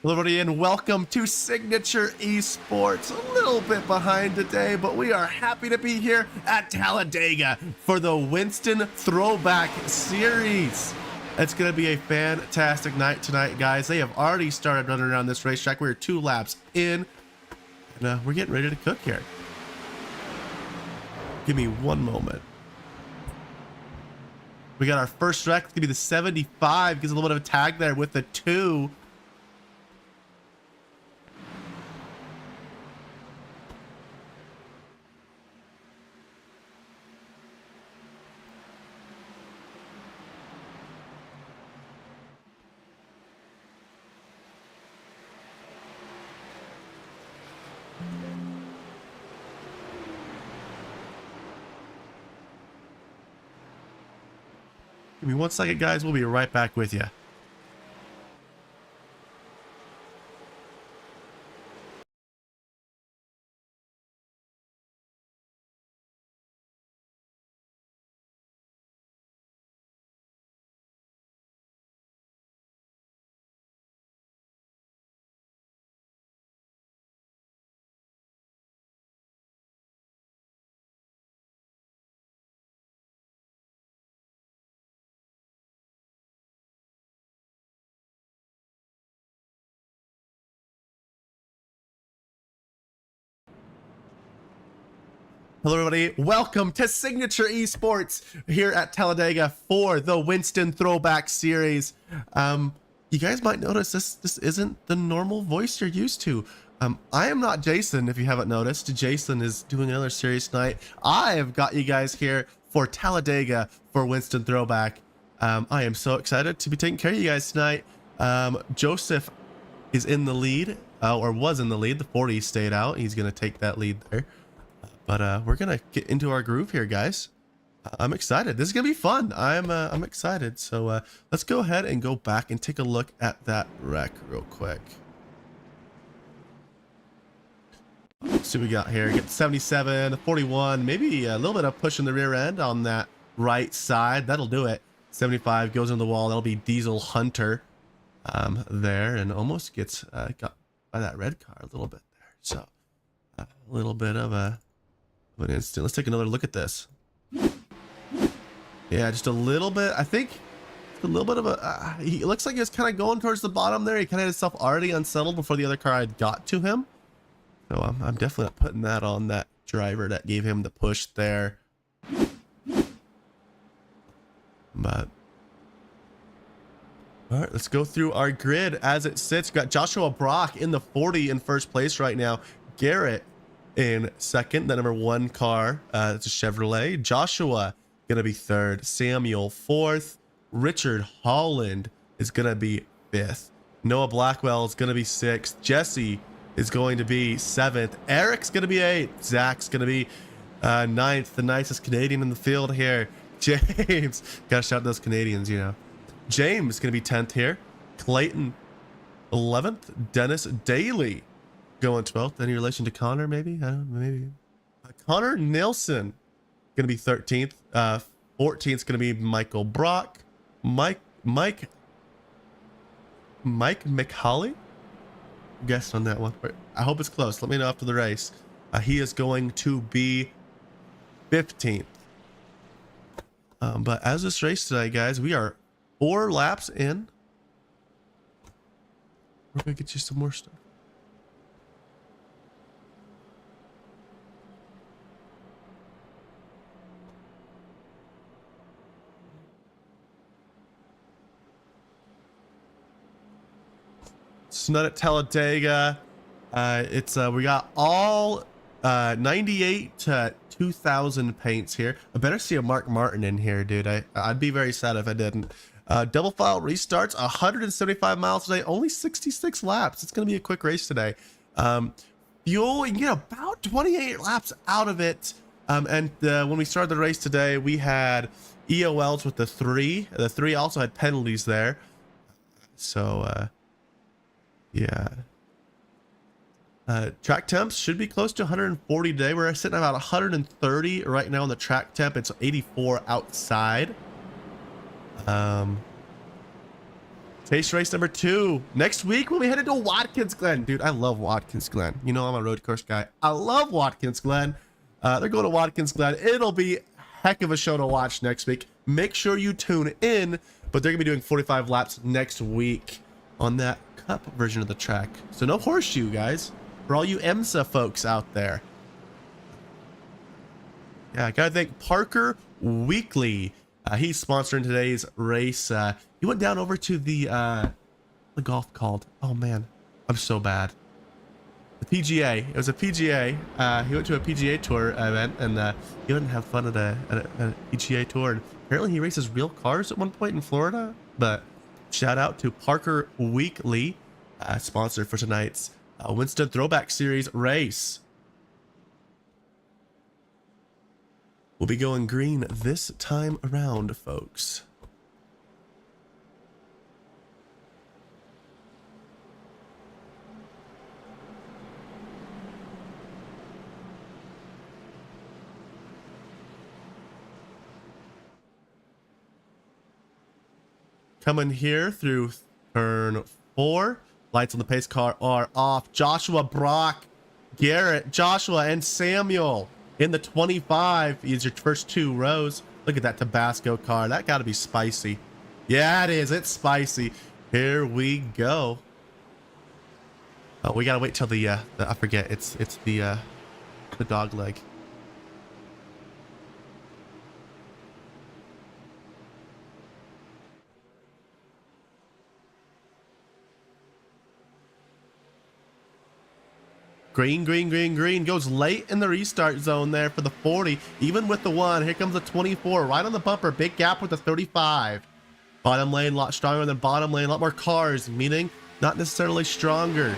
Hello everybody and welcome to Signature Esports. A little bit behind today, but we are happy to be here at Talladega for the Winston Throwback Series. It's going to be a fantastic night tonight, guys. They have already started running around this racetrack. We're 2 laps in, and we're getting ready to cook here. Give me one moment. We got our first wreck. It's going to be the 75. Gives a little bit of a tag there with the 2. Give me 1 second, guys. We'll be right back with you. Hello everybody, welcome to Signature Esports here at Talladega for the Winston Throwback Series. You guys might notice this isn't the normal voice you're used to. I am not Jason, if you haven't noticed. Jason is doing another series tonight. I have got you guys here for Talladega for Winston Throwback. I am so excited to be taking care of you guys tonight. Joseph is in the lead, or was in the lead. The 40 stayed out. He's going to take that lead there. But we're gonna get into our groove here, guys. I'm excited. This is gonna be fun. I'm excited. So let's go ahead and go back and take a look at that wreck real quick. Let's see what we got here. Get 77, 41, maybe a little bit of push in the rear end on that right side. That'll do it. 75 goes in the wall. That'll be Diesel Hunter there, and almost gets got by that red car a little bit there. So a little bit of an instant. Let's take another look at this. Yeah, just a little bit. I think a little bit of a he looks like he was kind of going towards the bottom there. He kind of had himself already unsettled before the other car had got to him. So I'm definitely not putting that on that driver that gave him the push there. But all right, let's go through our grid as it sits. We've got Joshua Brock in the 40 in first place right now. Garrett in second, the number 1 car. It's a Chevrolet. Joshua gonna be 3rd. Samuel 4th. Richard Holland is gonna be 5th. Noah Blackwell is gonna be 6th. Jesse is going to be 7th. Eric's gonna be 8th. Zach's gonna be 9th. The nicest Canadian in the field here. James, gotta shout those Canadians, you know. James is gonna be 10th here. Clayton 11th. Dennis Daly going 12th. Any relation to Connor, maybe? I don't know, maybe. Connor Nilsson gonna be 13th. 14th gonna be Michael Brock. Mike McHolly. Guessed on that one. I hope it's close. Let me know after the race. He is going to be 15th. But as this race today, guys, we are 4 laps in. We're gonna get you some more stuff. It's not at Talladega. We got all 98 to 2000 paints here. I better see a Mark Martin in here, dude. I'd be very sad if I didn't. Double file restarts, 175 miles today, only 66 laps. It's gonna be a quick race today. Fuel, you can get about 28 laps out of it. When we started the race today, we had EOLs with the 3. The 3 also had penalties there. So yeah. Track temps should be close to 140 today. We're sitting at about 130 right now on the track temp. It's 84 outside. So Pace race number 2 next week when we headed to Watkins Glen. Dude, I love Watkins Glen. You know I'm a road course guy. I love Watkins Glen. They're going to Watkins Glen. It'll be a heck of a show to watch next week. Make sure you tune in, but they're gonna be doing 45 laps next week on that cup version of the track. So no horseshoe, guys, for all you IMSA folks out there. Yeah, I gotta thank Parker Weekley. He's sponsoring today's race. He went down over to the golf called. Oh man, I'm so bad. The PGA. It was a PGA. He went to a PGA Tour event, and he didn't have fun at a PGA Tour. And apparently, he races real cars at one point in Florida. But shout out to Parker Weekley, sponsor for tonight's Winston Throwback Series race. We'll be going green this time around, folks. Coming here through turn 4. Lights on the pace car are off. Joshua, Brock, Garrett, Joshua, and Samuel in the 25 is your first 2 rows. Look at that Tabasco car. That got to be spicy. Yeah, it is. It's spicy. Here we go. Oh, we got to wait till the I forget. It's the dog leg. Green, green, green, green. Goes late in the restart zone there for the 40. Even with the 1. Here comes the 24. Right on the bumper. Big gap with the 35. Bottom lane a lot stronger than bottom lane. A lot more cars, meaning not necessarily stronger.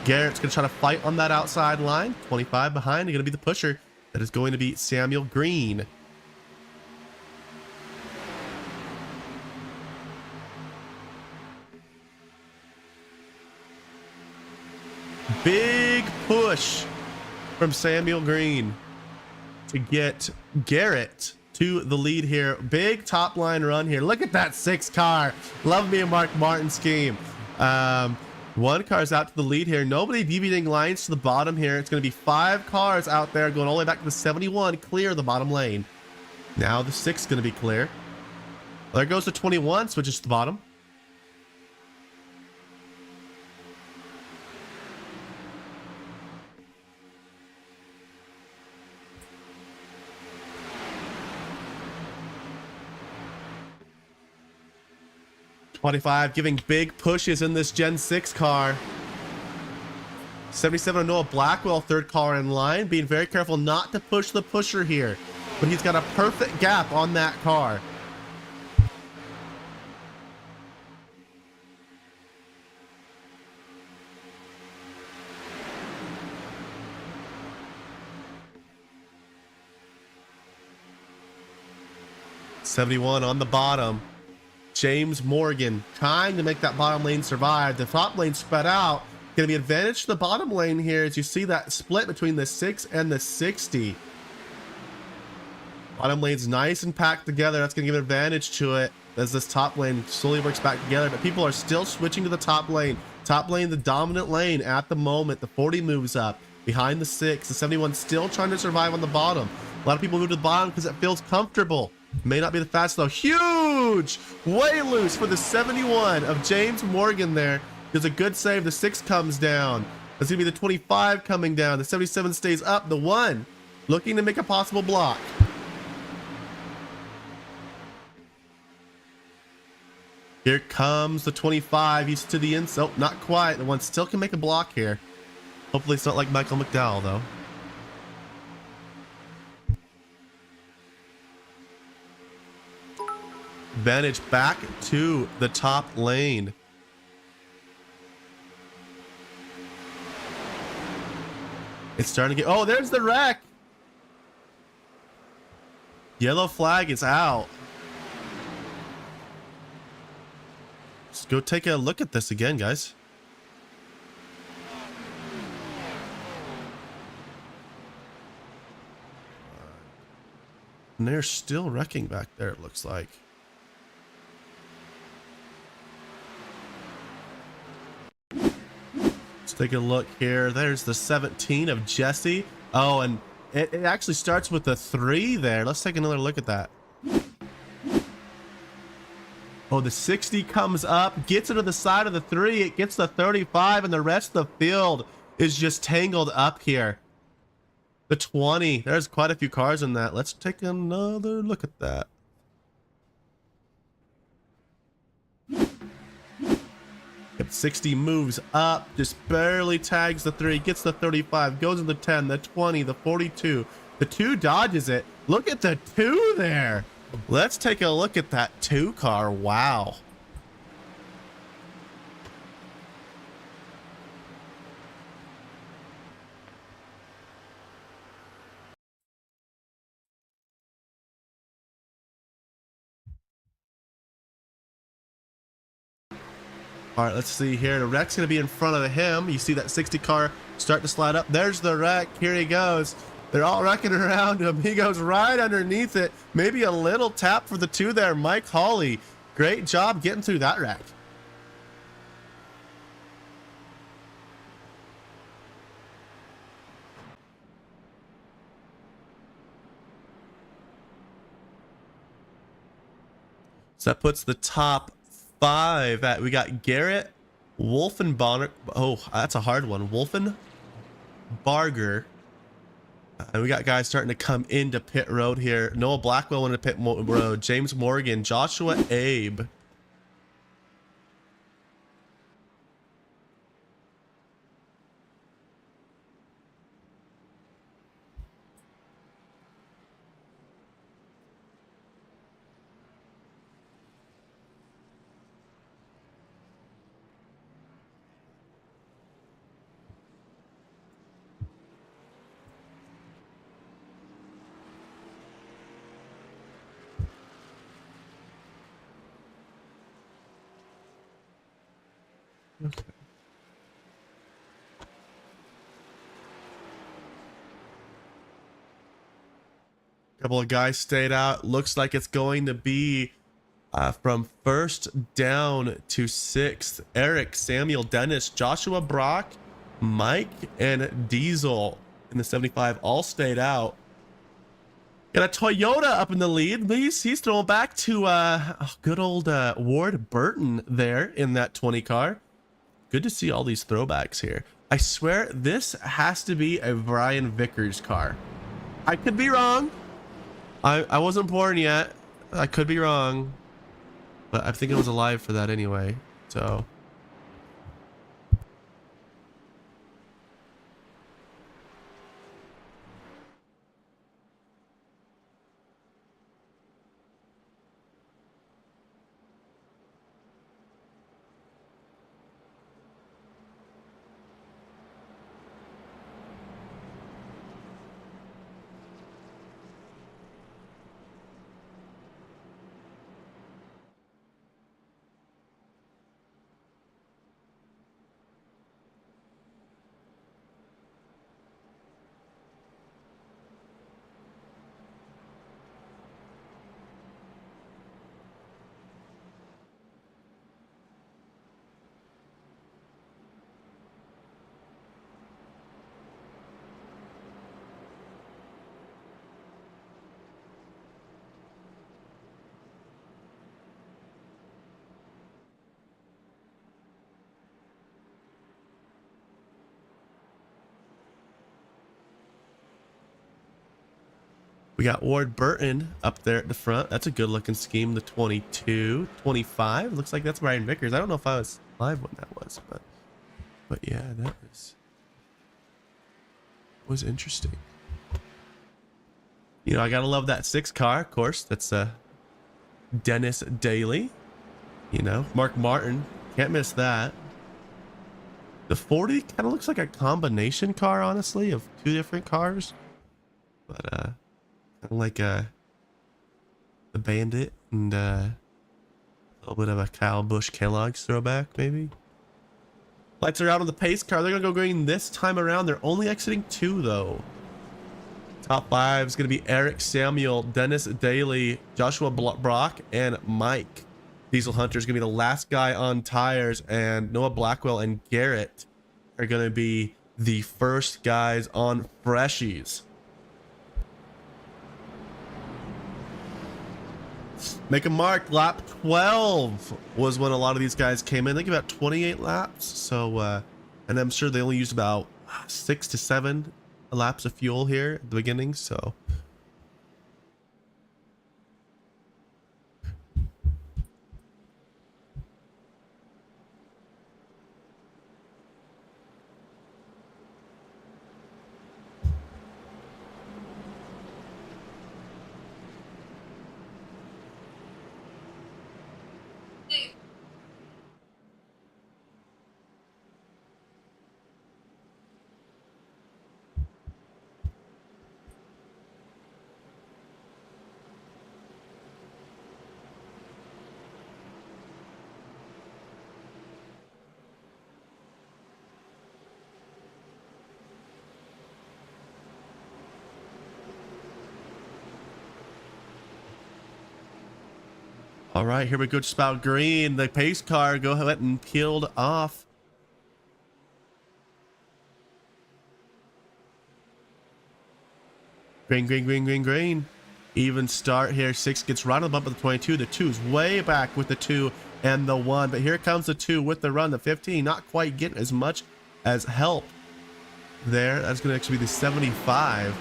Garrett's going to try to fight on that outside line. 25 behind. Going to be the pusher. That is going to be Samuel Green. Big push from Samuel Green to get Garrett to the lead here. Big top line run here. Look at that 6 car. Love me a Mark Martin scheme. 1 car's out to the lead here. Nobody deviating lines to the bottom here. It's going to be 5 cars out there going all the way back to the 71. Clear the bottom lane. Now the 6 is going to be clear. There goes the 21. Switches to the bottom. .25 giving big pushes in this Gen 6 car. 77 Noah Blackwell, 3rd car in line, being very careful not to push the pusher here, but he's got a perfect gap on that car. .71 on the bottom. James Morgan trying to make that bottom lane survive. The top lane spread out. Going to be advantage to the bottom lane here as you see that split between the 6 and the 60. Bottom lane's nice and packed together. That's going to give advantage to it as this top lane slowly works back together. But people are still switching to the top lane. Top lane, the dominant lane at the moment. The 40 moves up behind the 6. The 71 still trying to survive on the bottom. A lot of people move to the bottom because it feels comfortable. May not be the fastest though. Huge way loose for the 71 of James Morgan there. There's a good save. The 6 comes down. That's gonna be the 25 coming down. The 77 stays up. The 1 looking to make a possible block. Here comes the 25. He's to the inside. Oh, not quite. The 1 still can make a block here. Hopefully it's not like Michael McDowell though. Advantage back to the top lane. It's starting to get... Oh, there's the wreck. Yellow flag is out. Let's go take a look at this again, guys. And they're still wrecking back there, it looks like. Let's take a look here. There's the 17 of Jesse. Oh, and it actually starts with the 3 there. Let's take another look at that. Oh, the 60 comes up, gets into the side of the 3. It gets the 35, and the rest of the field is just tangled up here. The 20. There's quite a few cars in that. Let's take another look at that. Yep, 60 moves up, just barely tags the 3, gets the 35, goes to the 10, the 20, the 42. The 2 dodges it. Look at the 2 there. Let's take a look at that 2 car. Wow. All right, let's see here. The wreck's going to be in front of him. You see that 60 car start to slide up. There's the wreck. Here he goes. They're all wrecking around him. He goes right underneath it. Maybe a little tap for the 2 there. Mike Hawley. Great job getting through that wreck. So that puts the top 5 at, we got Garrett, Wolfenbarger. Oh, that's a hard one. Wolfenbarger. And we got guys starting to come into pit road here. Noah Blackwell into pit road. James Morgan, Joshua Abe. Okay. Couple of guys stayed out. Looks like it's going to be from 1st down to 6th. Eric, Samuel, Dennis, Joshua Brock, Mike, and Diesel in the 75 all stayed out. Got a Toyota up in the lead. He's throwing back to good old Ward Burton there in that 20 car. Good to see all these throwbacks here. I swear this has to be a Brian Vickers car. I could be wrong. I wasn't born yet. I could be wrong. But I think it was alive for that anyway. So... We got Ward Burton up there at the front. That's a good looking scheme. The 22, 25. Looks like that's Brian Vickers. I don't know if I was live when that was, but yeah, that was interesting. You know, I gotta love that 6 car, of course. That's Dennis Daly. You know, Mark Martin. Can't miss that. The 40 kind of looks like a combination car, honestly, of 2 different cars. But like the Bandit and a little bit of a Kyle Busch Kellogg's throwback, maybe. Lights are out on the pace car. They're gonna go green this time around. They're only exiting 2 though. Top 5 is gonna be Eric, Samuel, Dennis Daly, Joshua Brock, and Mike. Diesel Hunter is gonna be the last guy on tires, and Noah Blackwell and Garrett are are going to be the first guys on freshies. Make a mark. Lap 12 was when a lot of these guys came in. I think about 28 laps. So, and I'm sure they only used about 6 to 7 laps of fuel here at the beginning. So, all right, here we go. Just about green. The pace car go ahead and peeled off. Green, green, green, green, green. Even start here. 6 gets right on the bump of the 22. The 2's way back with the 2 and the 1. But here comes the 2 with the run. The 15 not quite getting as much as help there. That's going to actually be the 75.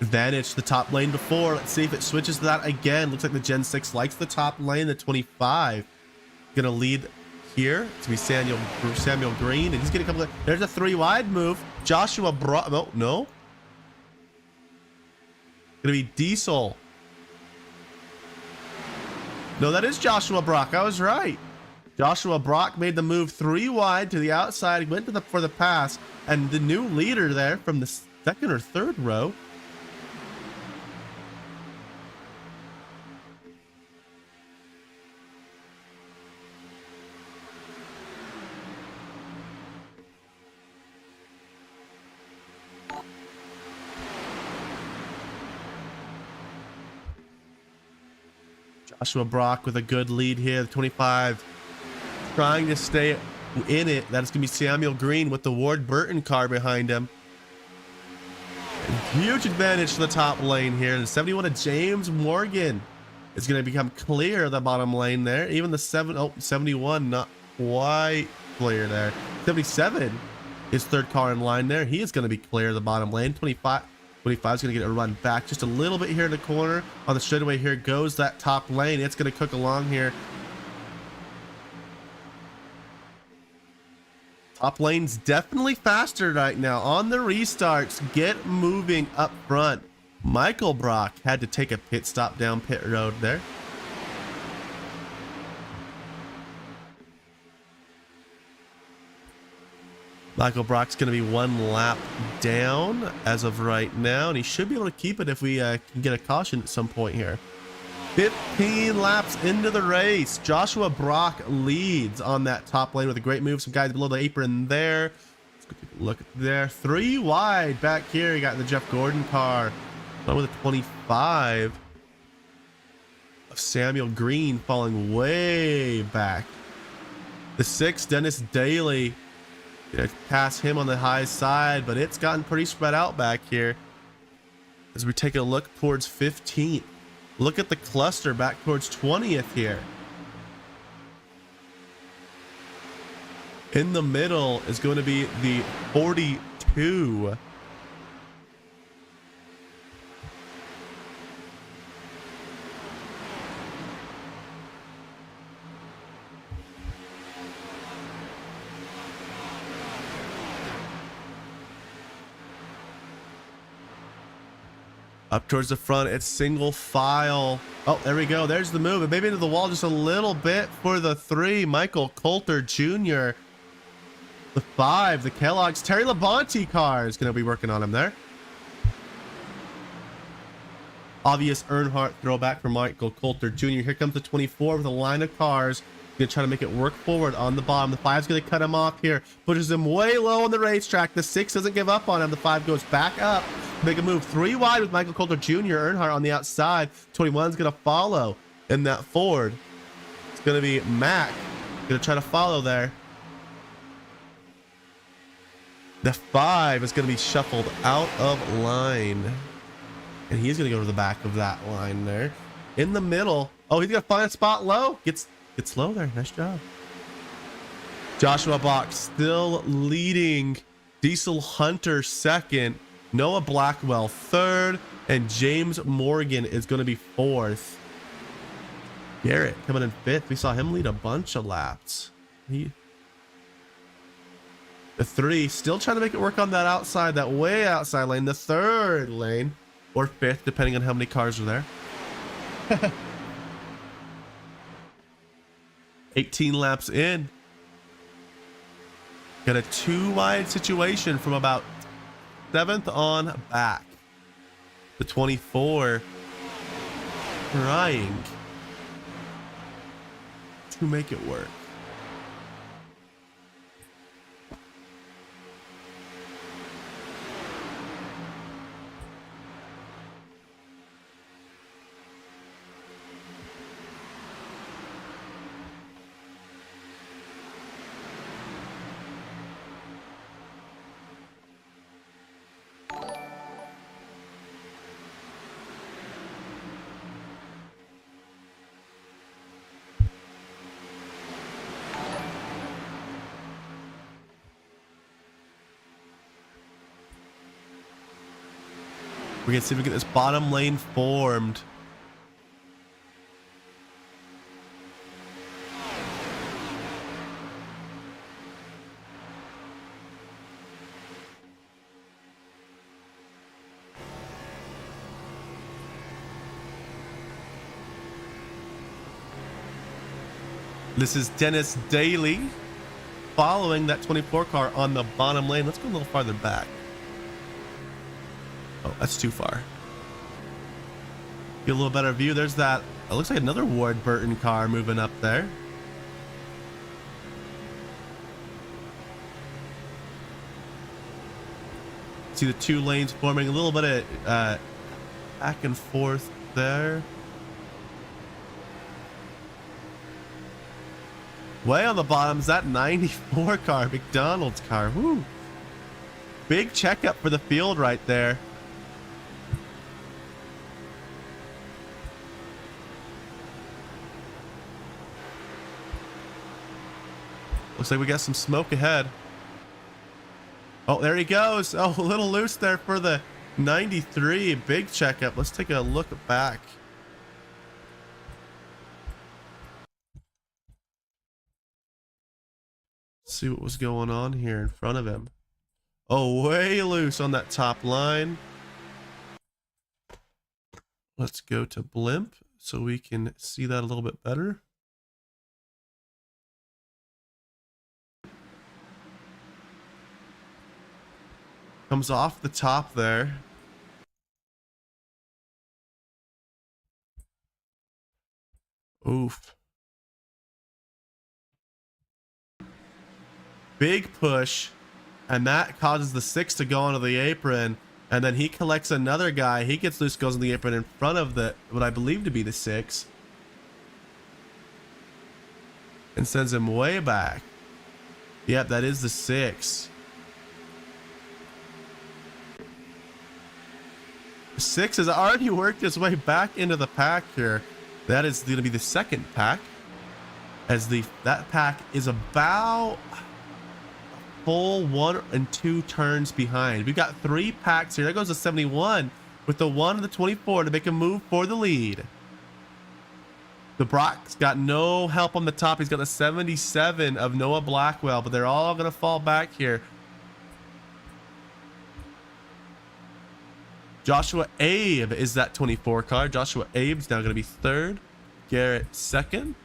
Advantage the top lane before. Let's see if it switches to that again. Looks like the Gen 6 likes the top lane. The 25 gonna lead here. It's gonna be Samuel Green, and he's gonna come. There's a 3 wide move. Joshua Brock. Oh, no. Gonna be Diesel. No, that is Joshua Brock. I was right. Joshua Brock made the move 3 wide to the outside. He went to for the pass, and the new leader there from the 2nd or 3rd row. Joshua Brock with a good lead here. The 25 trying to stay in it. That's going to be Samuel Green with the Ward Burton car behind him. And huge advantage to the top lane here. The 71 of James Morgan is going to become clear of the bottom lane there. Even the 71 not quite clear there. 77 is 3rd car in line there. He is going to be clear of the bottom lane. 25 is going to get a run back just a little bit here in the corner. On the straightaway here goes that top lane. It's going to cook along here. Top lane's definitely faster right now. On the restarts, get moving up front. Michael Brock had to take a pit stop down pit road there. Michael Brock's going to be 1 lap down as of right now, and he should be able to keep it if we can get a caution at some point here. 15 laps into the race. Joshua Brock leads on that top lane with a great move. Some guys below the apron there. Let's go take a look there. 3 wide back here. You got the Jeff Gordon car. One with a 25 of Samuel Green falling way back. The 6, Dennis Daly. Gonna pass him on the high side, but it's gotten pretty spread out back here as we take a look towards 15th. Look at the cluster back towards 20th here. In the middle is going to be the 42. Up towards the front, it's single file. Oh, there we go. There's the move. And maybe into the wall just a little bit for the 3. Michael Coulter Jr. The 5, the Kellogg's Terry Labonte car is going to be working on him there. Obvious Earnhardt throwback for Michael Coulter Jr. Here comes the 24 with a line of cars. Gonna try to make it work forward on the bottom. The 5's gonna cut him off here, pushes him way low on the racetrack. The 6 doesn't give up on him. The 5 goes back up, make a move 3 wide with Michael Coulter Jr. Earnhardt on the outside. 21's gonna follow. in that Ford. It's going to be Mac. Going to try to follow there. The 5 is going to be shuffled out of line. And he's going to go to the back of that line there. In the middle. Oh, he's going to find a spot low. Gets low there. Nice job. Joshua Bach still leading. Diesel Hunter second. Noah Blackwell third. And James Morgan is going to be fourth. Garrett coming in fifth. We saw him lead a bunch of laps. The 3 still trying to make it work on that outside, that way outside lane. The 3rd lane or 5th, depending on how many cars are there. 18 laps in. Got a 2-wide situation from about 7th on back. The 24 trying to make it work. We're gonna see if we get this bottom lane formed. This is Dennis Daly following that 24 car on the bottom lane. Let's go a little farther back. Oh, that's too far. Get a little better view. There's that. It looks like another Ward Burton car moving up there. See the 2 lanes forming, a little bit of back and forth there. Way on the bottom is that 94 car, McDonald's car. Woo! Big checkup for the field right there. Looks like we got some smoke ahead. Oh, there he goes. Oh, a little loose there for the 93. Big checkup. Let's take a look back. See what was going on here in front of him. Oh, way loose on that top line. Let's go to blimp so we can see that a little bit better. Comes off the top there. Oof. Big push, and that causes the 6 to go onto the apron, and then he collects another guy. He gets loose, goes on the apron in front of the what I believe to be the 6, and sends him way back. Yep, that is the 6. 6 has already worked its way back into the pack here. That is going to be the 2nd pack, as that pack is about full 1 and 2 turns behind. We've got 3 packs here. There goes the 71 with the 1 and the 24 to make a move for the lead. The Brock's got no help on the top. He's got a 77 of Noah Blackwell, but they're all going to fall back here. Joshua Abe is that 24 car. Joshua Abe's now going to be 3rd. Garrett 2nd.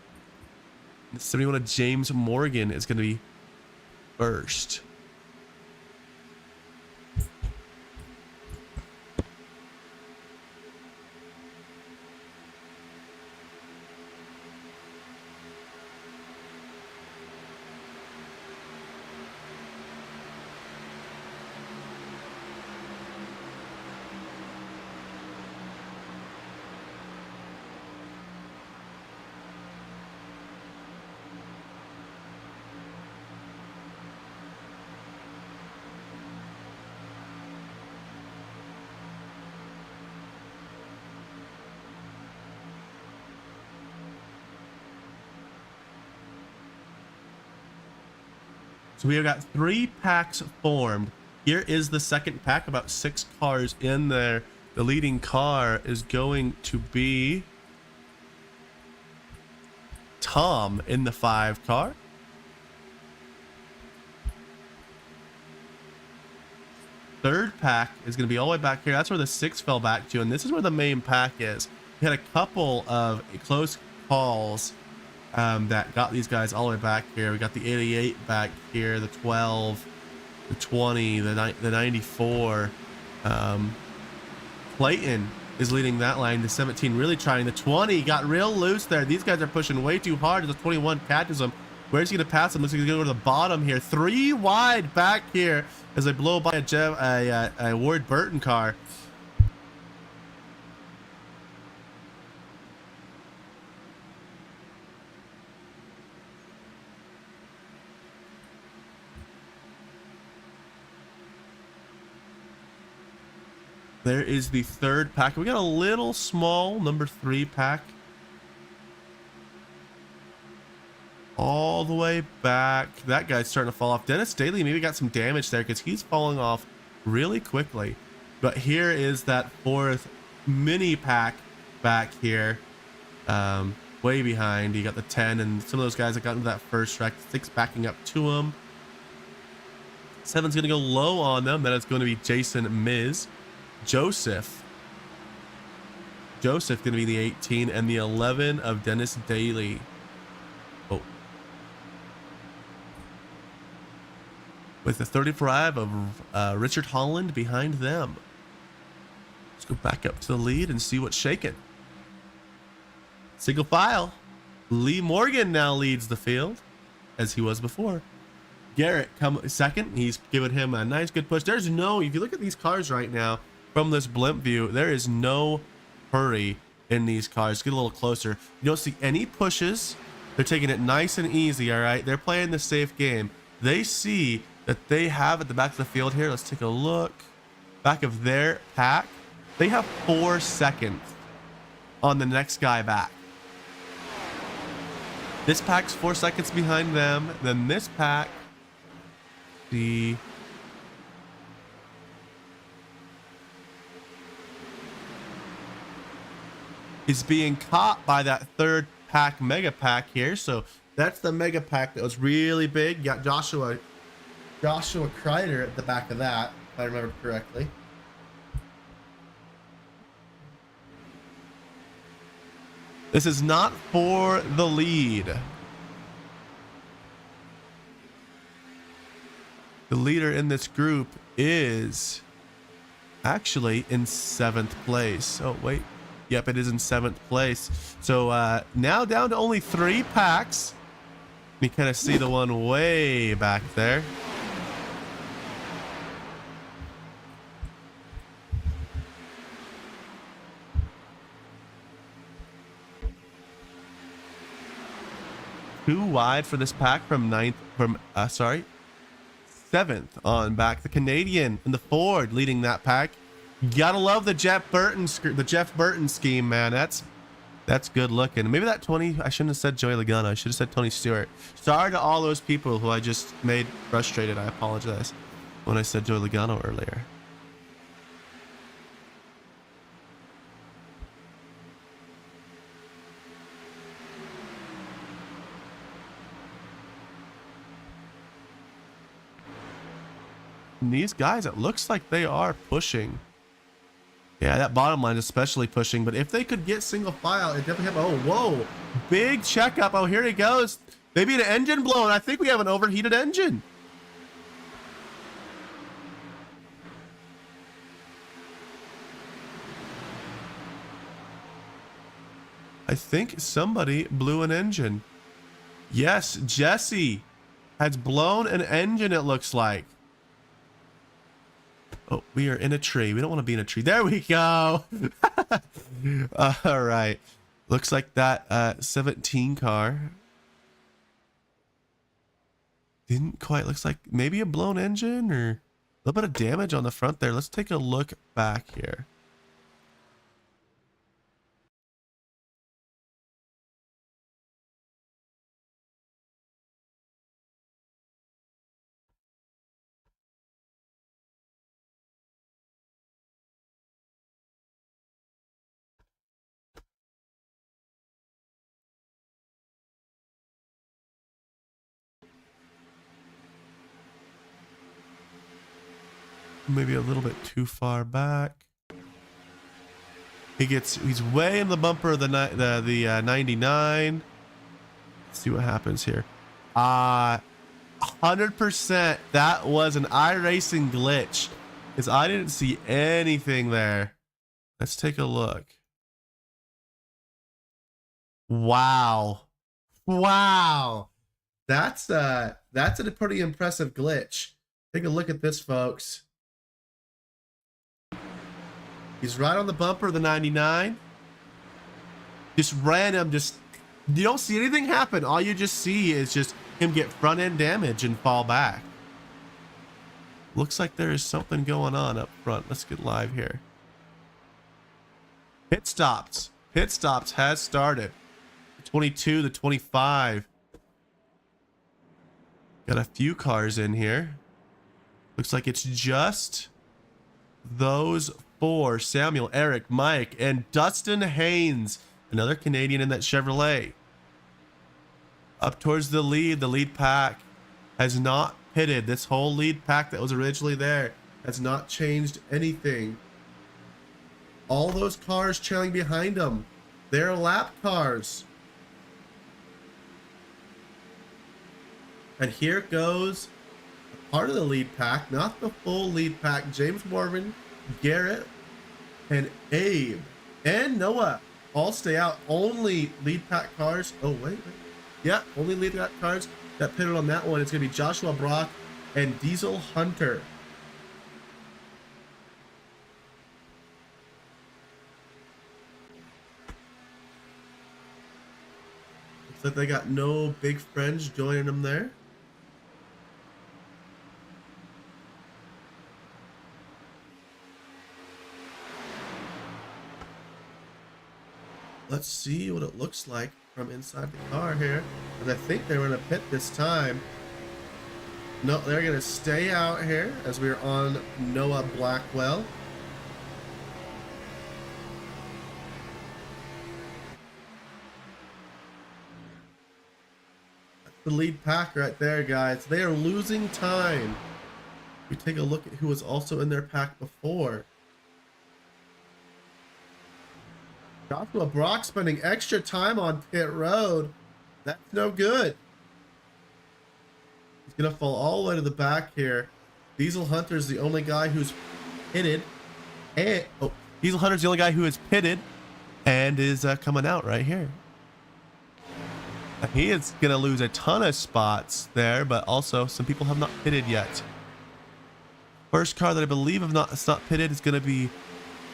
The 71 of James Morgan is going to be 1st. So we have got 3 packs formed. Here is the second pack, about 6 cars in there. The leading car is going to be Tom in the 5 car. Third pack is going to be all the way back here. That's where the 6 fell back to, and this is where the main pack is. We had a couple of close calls that got these guys all the way back here. We got the 88 back here, the 12, the 20, the 94. Clayton is leading that line. The 17 really trying. The 20 got real loose there. These guys are pushing way too hard. The 21 catches him. Where's he going to pass him? Looks like he's going to go to the bottom here. 3 wide back here as they blow by a Ward Burton car. There is the third pack. We got a little small number 3 pack. All the way back. That guy's starting to fall off. Dennis Daly maybe got some damage there because he's falling off really quickly. But here is that 4th mini pack back here. Way behind. You got the 10 and some of those guys that got into that first wreck. 6 backing up to him. 7's going to go low on them. Then it's going to be Jason Miz. Joseph going to be the 18 and the 11 of Dennis Daly. Oh. With the 35 of Richard Holland behind them. Let's go back up to the lead and see what's shaking. Single file. Lee Morgan now leads the field as he was before. Garrett come second. He's giving him a nice good push. There's no, if you look at these cars right now, from this blimp view, there is no hurry in these cars. Get a little closer. You don't see any pushes. They're taking it nice and easy, all right? They're playing the safe game. They see that they have at the back of the field here. Let's take a look. Back of their pack. They have 4 seconds on the next guy back. This pack's 4 seconds behind them. Then this pack, is being caught by that 3rd pack mega pack here. So that's the mega pack that was really big. You got Joshua Kreider at the back of that, if I remember correctly. This is not for the lead. The leader in this group is actually in 7th place. Oh, wait. Yep, it is in 7th place. So now down to only 3 packs. You kind of see the one way back there. Too wide for this pack from 7th on back. The Canadian and the Ford leading that pack. Gotta love the Jeff Burton scheme, man. That's good looking. Maybe that 20, I shouldn't have said Joey Logano. I should have said Tony Stewart. Sorry to all those people who I just made frustrated. I apologize when I said Joey Logano earlier. And these guys, it looks like they are pushing. Yeah, that bottom line is especially pushing, but if they could get single file, it definitely have. Oh, whoa. Big checkup. Oh, here he goes. Maybe an engine blown. I think we have an overheated engine. I think somebody blew an engine. Yes, Jesse has blown an engine, it looks like. Oh, we are in a tree. We don't want to be in a tree. There we go. All right. Looks like that 17 car didn't quite, looks like maybe a blown engine or a little bit of damage on the front there. Let's take a look back here. Maybe a little bit too far back. He's way in the bumper of the 99. Let's see what happens here. 100% that was an iRacing glitch, because I didn't see anything there. Let's take a look. Wow. That's a pretty impressive glitch. Take a look at this, folks. He's right on the bumper of the 99. Just random, you don't see anything happen. All you just see is just him get front end damage and fall back. Looks like there is something going on up front. Let's get live here. Pit stops has started. 22 to 25. Got a few cars in here. Looks like it's just those four: Samuel, Eric, Mike, and Dustin Haynes, another Canadian in that Chevrolet. Up towards the lead pack has not pitted. This whole lead pack that was originally there has not changed anything. All those cars trailing behind them, they're lap cars. And here goes part of the lead pack, not the full lead pack. James Morgan, Garrett, and Abe, and Noah all stay out. Only lead pack cars. Oh, wait. Yeah, only lead pack cars that pitted on that one. It's going to be Joshua Brock and Diesel Hunter. Looks like they got no big friends joining them there. Let's see what it looks like from inside the car here. Because I think they were in a pit this time. No, they're going to stay out here as we're on Noah Blackwell. That's the lead pack right there, guys. They are losing time. We take a look at who was also in their pack before. Joshua Brock spending extra time on pit road. That's no good. He's going to fall all the way to the back here. Diesel Hunter's the only guy who's pitted. And, Diesel Hunter's the only guy who is pitted and is coming out right here. He is going to lose a ton of spots there, but also some people have not pitted yet. First car that I believe it's not pitted is going to be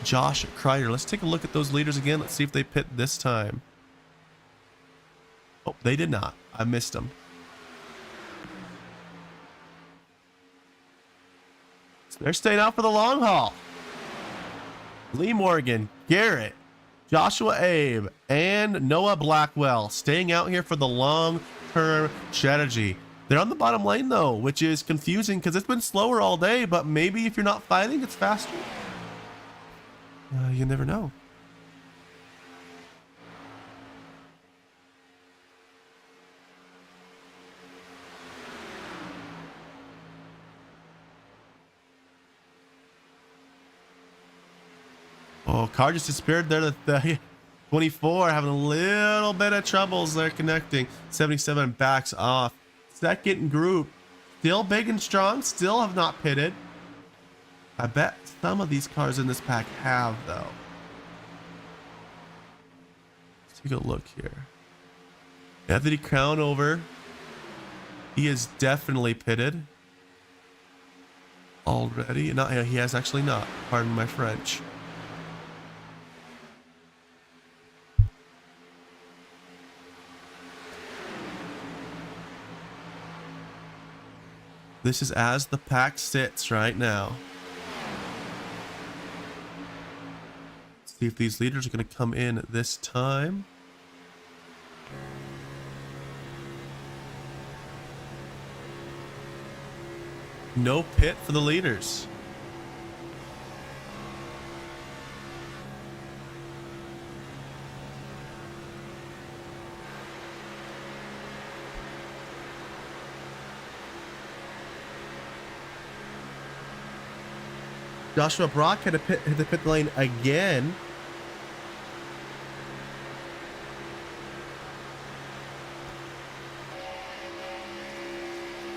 Josh Kreider. Let's take a look at those leaders again. Let's see if they pit this time. Oh, they did not. I missed them. So they're staying out for the long haul. Lee Morgan, Garrett, Joshua Abe, and Noah Blackwell staying out here for the long-term strategy. They're on the bottom lane though, which is confusing because it's been slower all day, but maybe if you're not fighting, it's faster. You never know. Oh, car just disappeared there. The 24 having a little bit of troubles there connecting. 77 backs off. Second group still big and strong, still have not pitted. I bet some of these cars in this pack have, though. Let's take a look here. Anthony Crownover. He is definitely pitted already. No, he has actually not. Pardon my French. This is as the pack sits right now. Let's see if these leaders are going to come in this time. No pit for the leaders. Joshua Brock hit the pit lane again.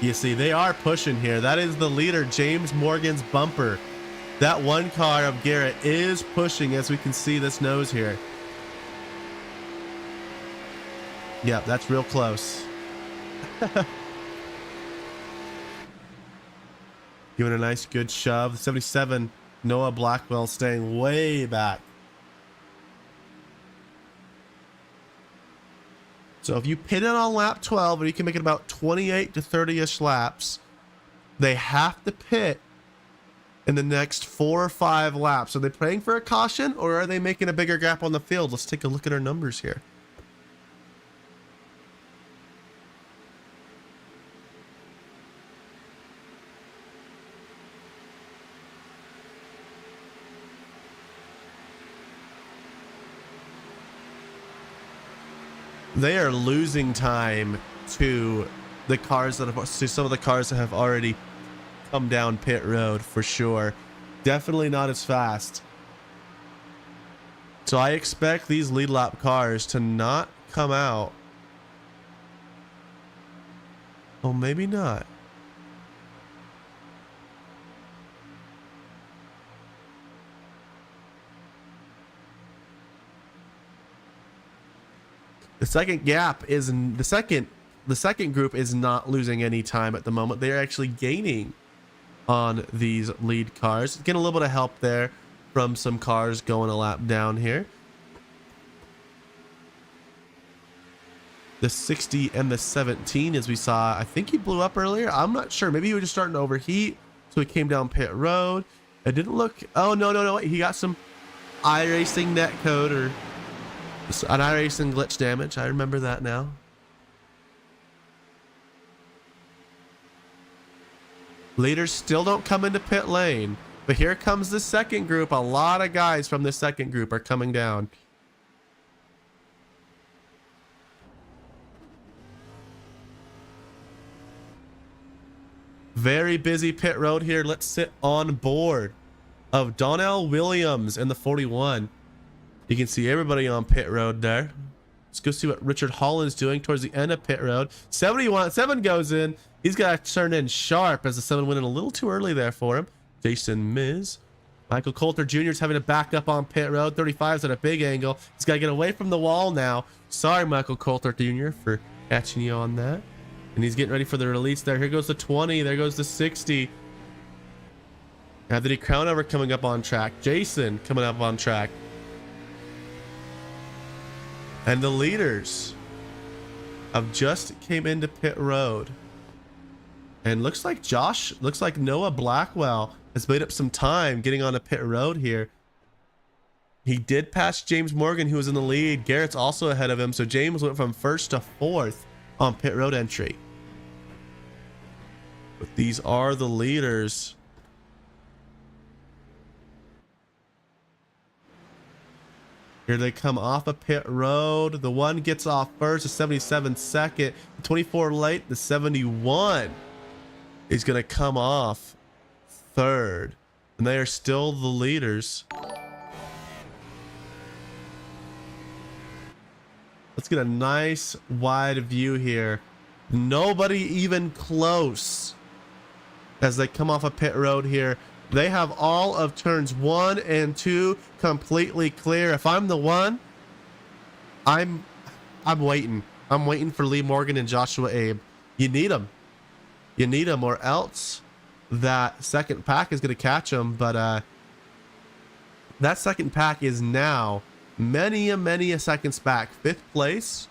You see, they are pushing here. That is the leader, James Morgan's bumper. That one car of Garrett is pushing, as we can see this nose here. Yeah, that's real close. Giving a nice good shove. 77, Noah Blackwell staying way back. So if you pit in on lap 12, or you can make it about 28 to 30-ish laps, they have to pit in the next 4 or 5 laps. Are they praying for a caution, or are they making a bigger gap on the field? Let's take a look at our numbers here. They are losing time to the cars that have, to some of the cars that have already come down pit road for sure. Definitely not as fast. So I expect these lead lap cars to not come out. Oh, maybe not. The second group is not losing any time at the moment. They are actually gaining on these lead cars. Getting a little bit of help there from some cars going a lap down here. The 60 and the 17, as we saw, I think he blew up earlier. I'm not sure. Maybe he was just starting to overheat, so he came down pit road. It didn't look. Oh, no. He got some iRacing net code or an iRacing glitch damage. I remember that now. Leaders still don't come into pit lane, but here comes the second group. A lot of guys from the second group are coming down. Very busy pit road here. Let's sit on board of Donnell Williams in the 41. You can see everybody on pit road there. Let's go see what Richard Holland's doing towards the end of pit road. 7 goes in. He's got to turn in sharp, as the 7 went in a little too early there for him. Jason Miz. Michael Coulter Jr. is having to back up on pit road. 35's at a big angle. He's got to get away from the wall now. Sorry, Michael Coulter Jr., for catching you on that. And he's getting ready for the release there. Here goes the 20. There goes the 60. Anthony Crownover coming up on track. Jason coming up on track. And the leaders have just came into pit road. And looks like Noah Blackwell has made up some time getting on a pit road here. He did pass James Morgan, who was in the lead. Garrett's also ahead of him. So James went from 1st to 4th on pit road entry. But these are the leaders. Here they come off a pit road. The 1 gets off first, the 77 second, the 24 late, the 71 is going to come off 3rd. And they are still the leaders. Let's get a nice wide view here. Nobody even close as they come off a pit road here. They have all of turns 1 and 2 completely clear. If I'm the 1, I'm waiting. I'm waiting for Lee Morgan and Joshua Abe. You need them. You need them, or else that second pack is going to catch them. But that second pack is now many a seconds back. 5th place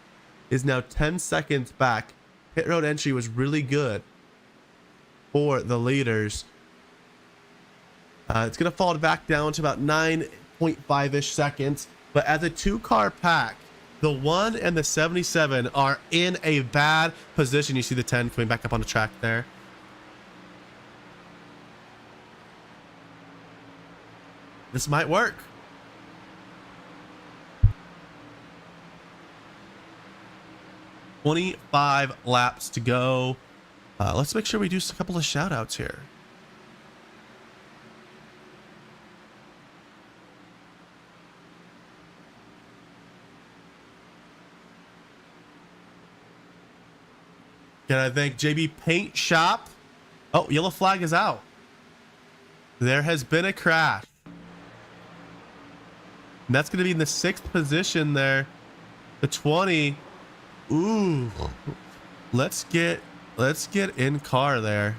is now 10 seconds back. Pit road entry was really good for the leaders. It's going to fall back down to about 9.5-ish seconds. But as a 2-car pack, the 1 and the 77 are in a bad position. You see the 10 coming back up on the track there. This might work. "25 laps to go." Let's make sure we do a couple of shout outs here. Gotta thank JB Paint Shop. Oh, yellow flag is out. There has been a crash. And that's going to be in the 6th position there. The 20. Ooh. Let's get in car there.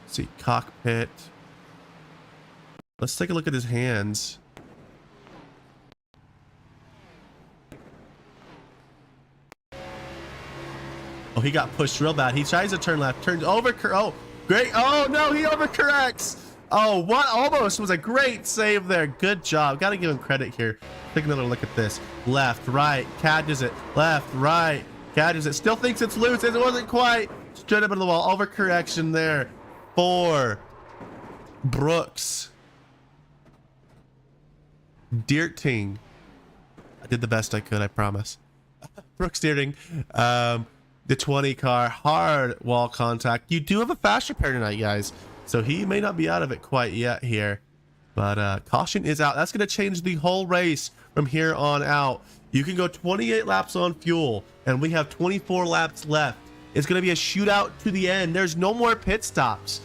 Let's see, cockpit. Let's take a look at his hands. Oh, he got pushed real bad. He tries to turn left, turns over. Oh, great. Oh, no, he overcorrects. Oh, what? Almost was a great save there. Good job. Got to give him credit here. Take another look at this. Left, right, catches it. Left, right, catches it. Still thinks it's loose. It wasn't quite. Straight up into the wall. Overcorrection there for Brooks. Deerting. I did the best I could, I promise. Brooks Deerting. The 20 car, hard wall contact. You do have a fast repair tonight, guys, so he may not be out of it quite yet here, but caution is out. That's going to change the whole race from here on out. You can go 28 laps on fuel, and we have 24 laps left. It's going to be a shootout to the end. There's no more pit stops.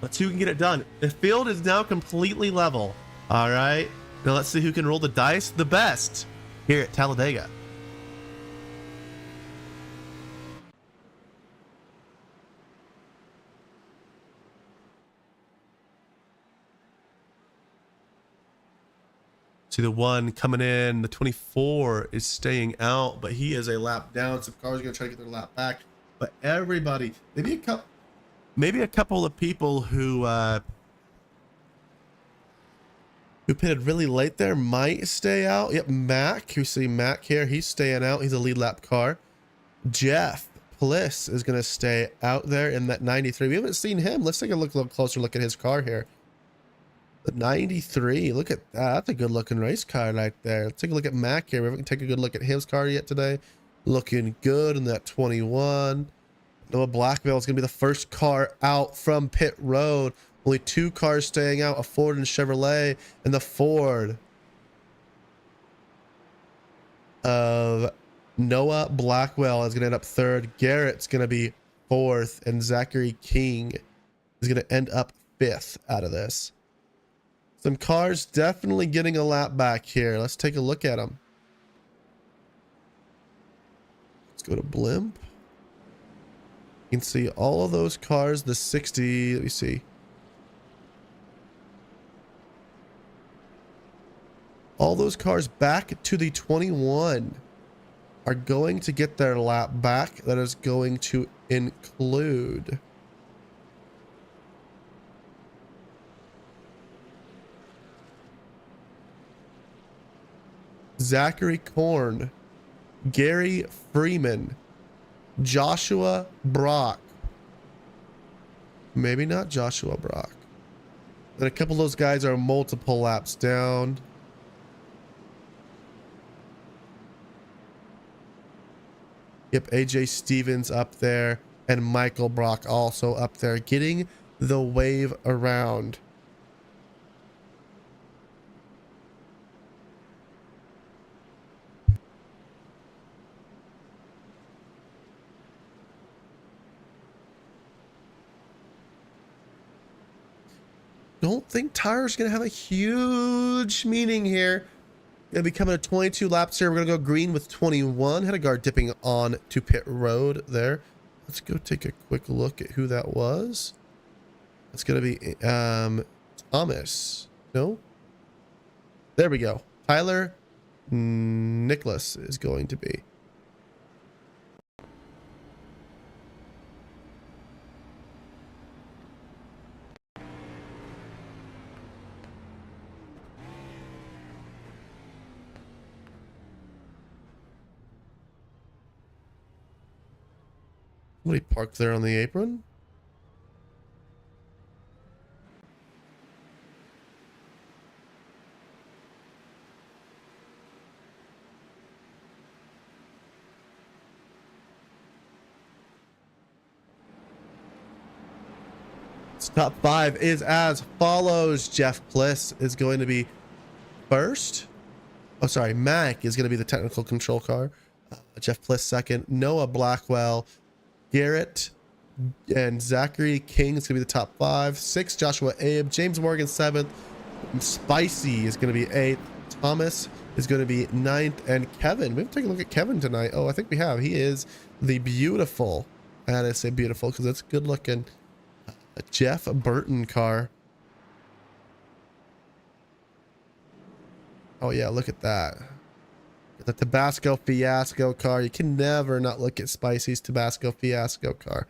Let's see who can get it done. The field is now completely level. All right, now let's see who can roll the dice the best here at Talladega. See the 1 coming in, the 24 is staying out, but he is a lap down. Some cars are going to try to get their lap back. But everybody, maybe a couple of people who pitted really late there might stay out. Yep, Mac, you see Mac here, he's staying out. He's a lead lap car. Jeff Pliss is going to stay out there in that 93. We haven't seen him. Let's take a little closer look at his car here. The 93, look at that. That's a good looking race car right there. Let's take a look at Mac here. We haven't taken a good look at his car yet today. Looking good in that 21. Noah Blackville is going to be the first car out from pit road. Only 2 cars staying out, a Ford and Chevrolet, and the Ford of Noah Blackwell is going to end up 3rd. Garrett's going to be 4th, and Zachary King is going to end up 5th out of this. Some cars definitely getting a lap back here. Let's take a look at them. Let's go to Blimp. You can see all of those cars, the 60, let me see. All those cars back to the 21 are going to get their lap back. That is going to include Zachary Korn, Gary Freeman, Joshua Brock. Maybe not Joshua Brock. And a couple of those guys are multiple laps down. Yep, AJ Stevens up there and Michael Brock also up there getting the wave around. Don't think tires gonna have a huge meaning here. Gonna be coming at 22 laps here. We're gonna go green with 21. Hedegaard dipping on to pit road there. Let's go take a quick look at who that was. It's gonna be Thomas. No, there we go. Tyler Nicholas is going to be. Somebody parked there on the apron. Top 5 is as follows. Jeff Pliss is going to be first. Oh, sorry. Mac is going to be the technical control car. Jeff Bliss second. Noah Blackwell, Garrett, and Zachary King is going to be the top 5. 6, Joshua Abe. James Morgan 7th. Spicy is going to be 8th. Thomas is going to be 9th. And Kevin. We haven't taken a look at Kevin tonight. Oh, I think we have. He is the beautiful, and I say beautiful because it's good looking, Jeff Burton car. Oh yeah, look at that. The Tabasco Fiasco car. You can never not look at Spicy's Tabasco Fiasco car.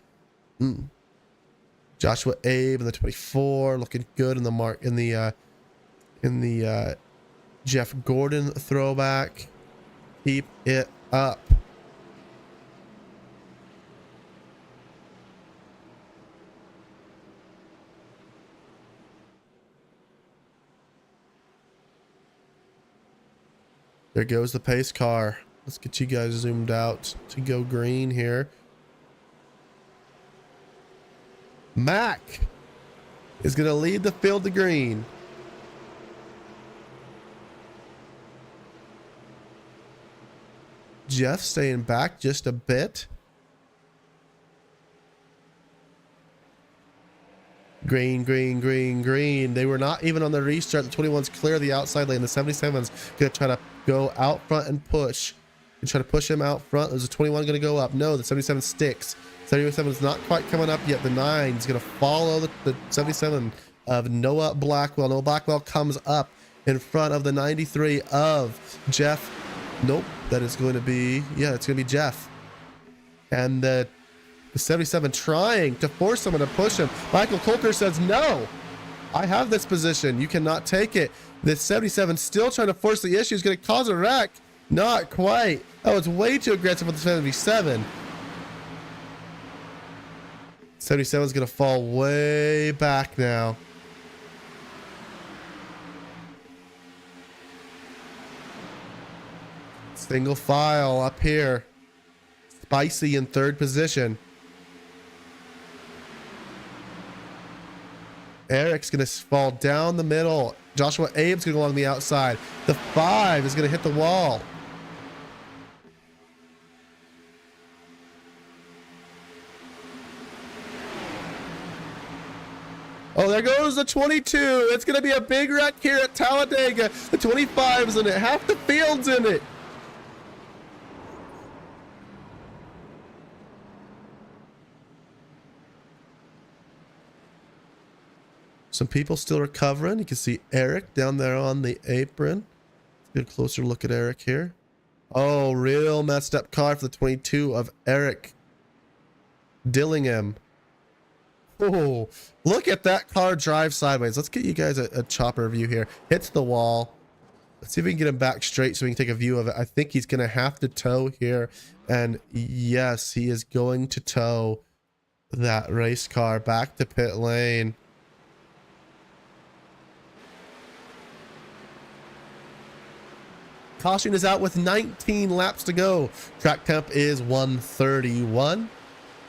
Joshua Abe in the 24, looking good in the Jeff Gordon throwback. Keep it up. There goes the pace car. Let's get you guys zoomed out to go green here. Mac is going to lead the field to green. Jeff staying back just a bit. Green, green, green, green. They were not even on the restart. The 21's clear the outside lane. The 77's going to try to go out front and push. And try to push him out front. There's a 21 going to go up. No, the 77 sticks. 77 is not quite coming up yet. The 9 is going to follow the 77 of Noah Blackwell. Noah Blackwell comes up in front of the 93 of Jeff. Nope, that is going to be, yeah, it's going to be Jeff. And the 77 trying to force someone to push him. Michael Coulter says, no, I have this position. You cannot take it. The 77 still trying to force the issue. Is going to cause a wreck. Not quite. Oh, it's way too aggressive with the 77. 77 is going to fall way back now. Single file up here. Spicy in 3rd position. Eric's going to fall down the middle. Joshua Abe's going to go along the outside. The 5 is going to hit the wall. Oh, there goes the 22. It's going to be a big wreck here at Talladega. The 25's in it. Half the field's in it. Some people still recovering. You can see Eric down there on the apron. Let's get a closer look at Eric here. Oh, real messed up car for the 22 of Eric Dillingham. Oh, look at that car drive sideways. Let's get you guys a chopper view here. Hits the wall. Let's see if we can get him back straight so we can take a view of it. I think he's going to have to tow here. And yes, he is going to tow that race car back to pit lane. Caution is out with 19 laps to go. Track temp is 131.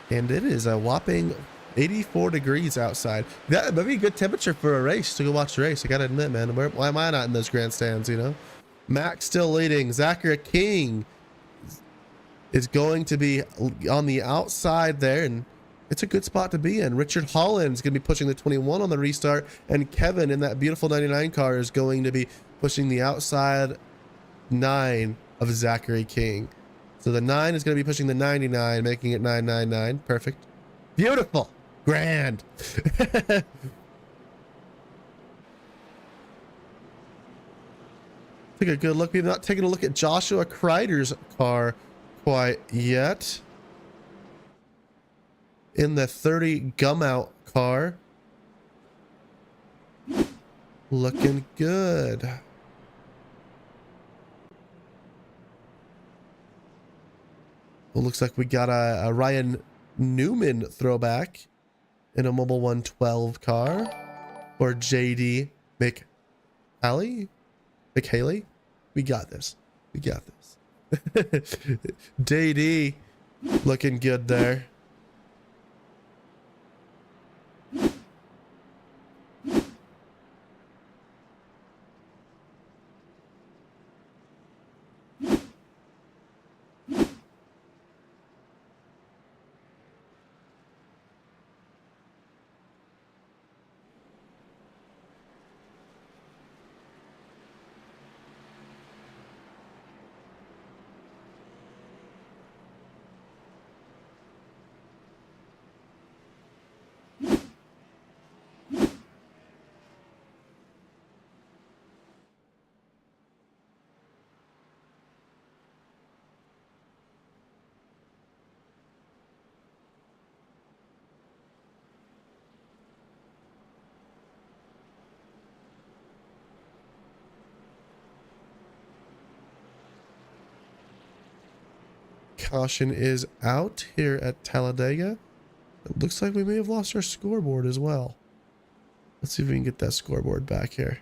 And it is a whopping 84 degrees outside. That might be a good temperature for a race, to go watch the race. I gotta admit, man, why am I not in those grandstands, you know? Max still leading. Zachary King is going to be on the outside there, and it's a good spot to be in. Richard Holland is going to be pushing the 21 on the restart, and Kevin in that beautiful 99 car is going to be pushing the outside 9 of Zachary King. So the 9 is going to be pushing the 99, making it 999. Perfect. Beautiful. Grand. Take a good look. We've not taken a look at Joshua Kreider's car quite yet. In the 30 gum out car. Looking good. Well, looks like we got a Ryan Newman throwback in a Mobile 112 car. Or JD McHaley? We got this. We got this. JD looking good there. caution is out here at Talladega. It looks like we may have lost our scoreboard as well. Let's see if we can get that scoreboard back here.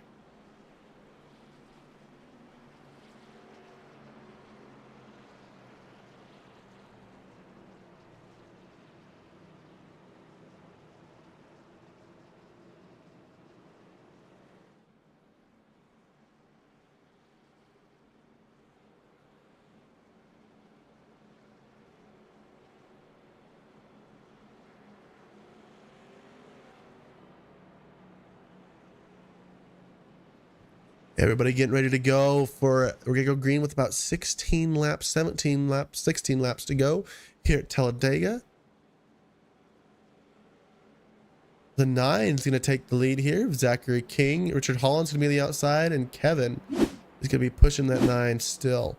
Everybody getting ready to go we're gonna go green with about 16 laps, 17 laps, 16 laps to go here at Talladega. The 9's gonna take the lead here. Zachary King, Richard Holland's gonna be on the outside, and Kevin is gonna be pushing that 9 still.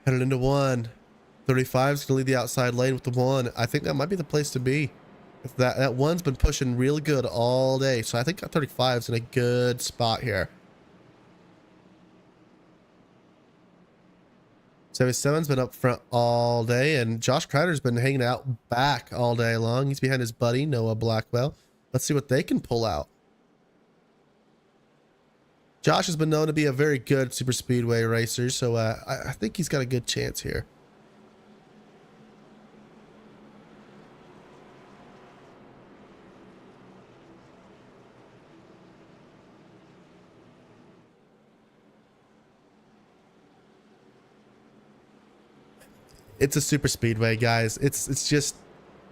Headed into 1. 35's gonna lead the outside lane with the 1. I think that might be the place to be. If that 1's been pushing really good all day, so I think that 35's in a good spot here. 77's been up front all day, and Josh Kreider's been hanging out back all day long. He's behind his buddy Noah Blackwell. Let's see what they can pull out. Josh has been known to be a very good super speedway racer, so I think he's got a good chance here. It's a super speedway, guys. It's just,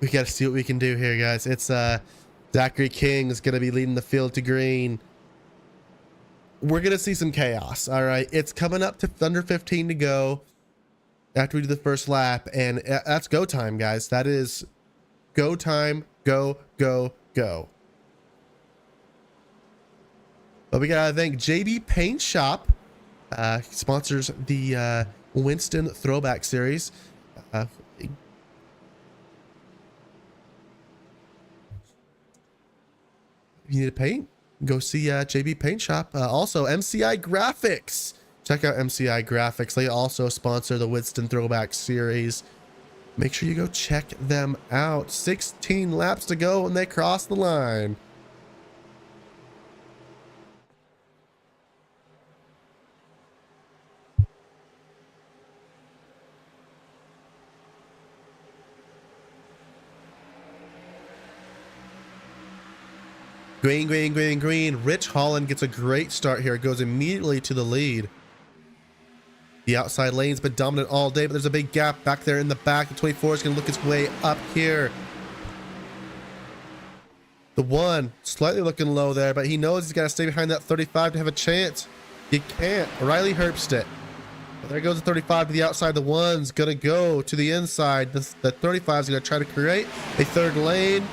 we got to see what we can do here, guys. It's Zachary King is going to be leading the field to green. We're going to see some chaos. All right. It's coming up to under 15 to go after we do the first lap. And that's go time, guys. That is go time. Go, go, go. But we got to thank JB Paint Shop. Sponsors the Winston Throwback Series. You need a paint? Go see JB Paint Shop. Also, MCI Graphics. Check out MCI Graphics. They also sponsor the Winston Throwback Series. Make sure you go check them out. 16 laps to go and they cross the line. Green, green, green, green. Rich Holland gets a great start here. Goes immediately to the lead. The outside lane's been dominant all day, but there's a big gap back there in the back. The 24 is going to look its way up here. The 1 slightly looking low there, but he knows he's got to stay behind that 35 to have a chance. You can't. Riley Herbst it. But there goes the 35 to the outside. The 1's going to go to the inside. The 35 is going to try to create a third lane.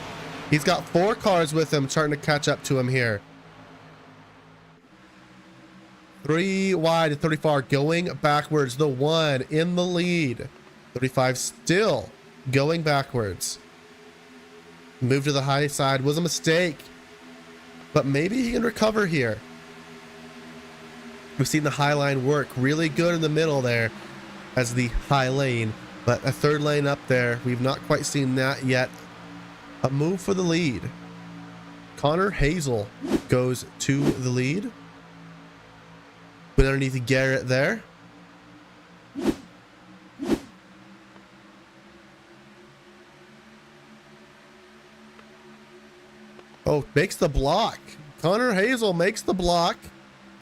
He's got 4 cars with him starting to catch up to him here. 3 wide to 35 going backwards. The 1 in the lead. 35 still going backwards. Move to the high side was a mistake, but maybe he can recover here. We've seen the high line work really good in the middle there as the high lane, but a third lane up there, we've not quite seen that yet. A move for the lead. Connor Hazel goes to the lead. But underneath Garrett there. Oh, makes the block. Connor Hazel makes the block.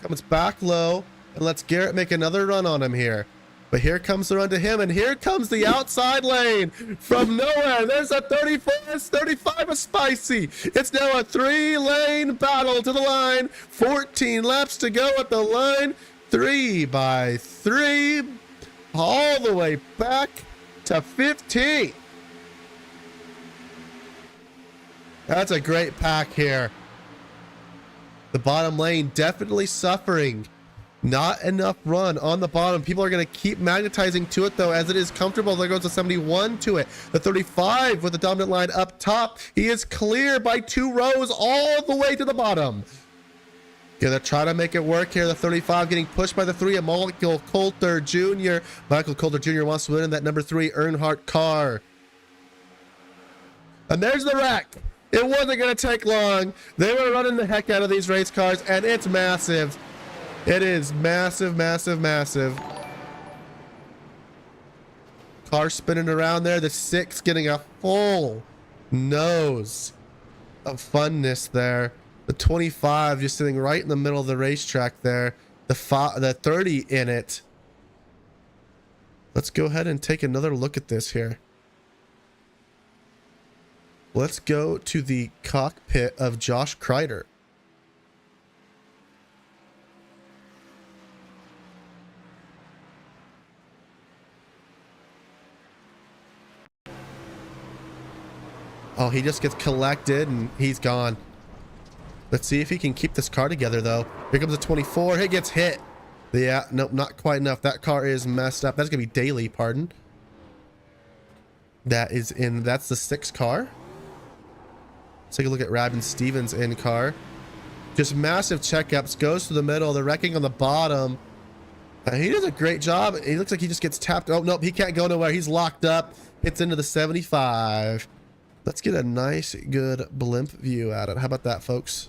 Comes back low and lets Garrett make another run on him here. But here comes the run to him, and here comes the outside lane from nowhere. There's a 34, 35 is spicy. It's now a 3-lane battle to the line. 14 laps to go at the line. 3 by 3, all the way back to 15. That's a great pack here. The bottom lane definitely suffering. Not enough run on the bottom. People are going to keep magnetizing to it, though, as it is comfortable. There goes the 71 to it. The 35 with the dominant line up top. He is clear by 2 rows all the way to the bottom. Gonna try to make it work here. The 35 getting pushed by the 3 of Michael Coulter Jr. Michael Coulter Jr. wants to win in that number 3 Earnhardt car. And there's the wreck. It wasn't going to take long. They were running the heck out of these race cars, and it's massive. It is massive, massive, massive. Car spinning around there. The 6 getting a full nose of funness there. The 25 just sitting right in the middle of the racetrack there. The 30 in it. Let's go ahead and take another look at this here. Let's go to the cockpit of Josh Kreider. Oh, he just gets collected and he's gone. Let's see if he can keep this car together, though. Here comes a 24. He gets hit. Yeah, nope, not quite enough. That car is messed up. That's going to be Daly, pardon. That's the 6 car. Let's take a look at Radin Stevens in car. Just massive checkups. Goes to the middle. The wrecking on the bottom. He does a great job. He looks like he just gets tapped. Oh, nope, he can't go nowhere. He's locked up. Hits into the 75. Let's get a nice, good blimp view at it. How about that, folks?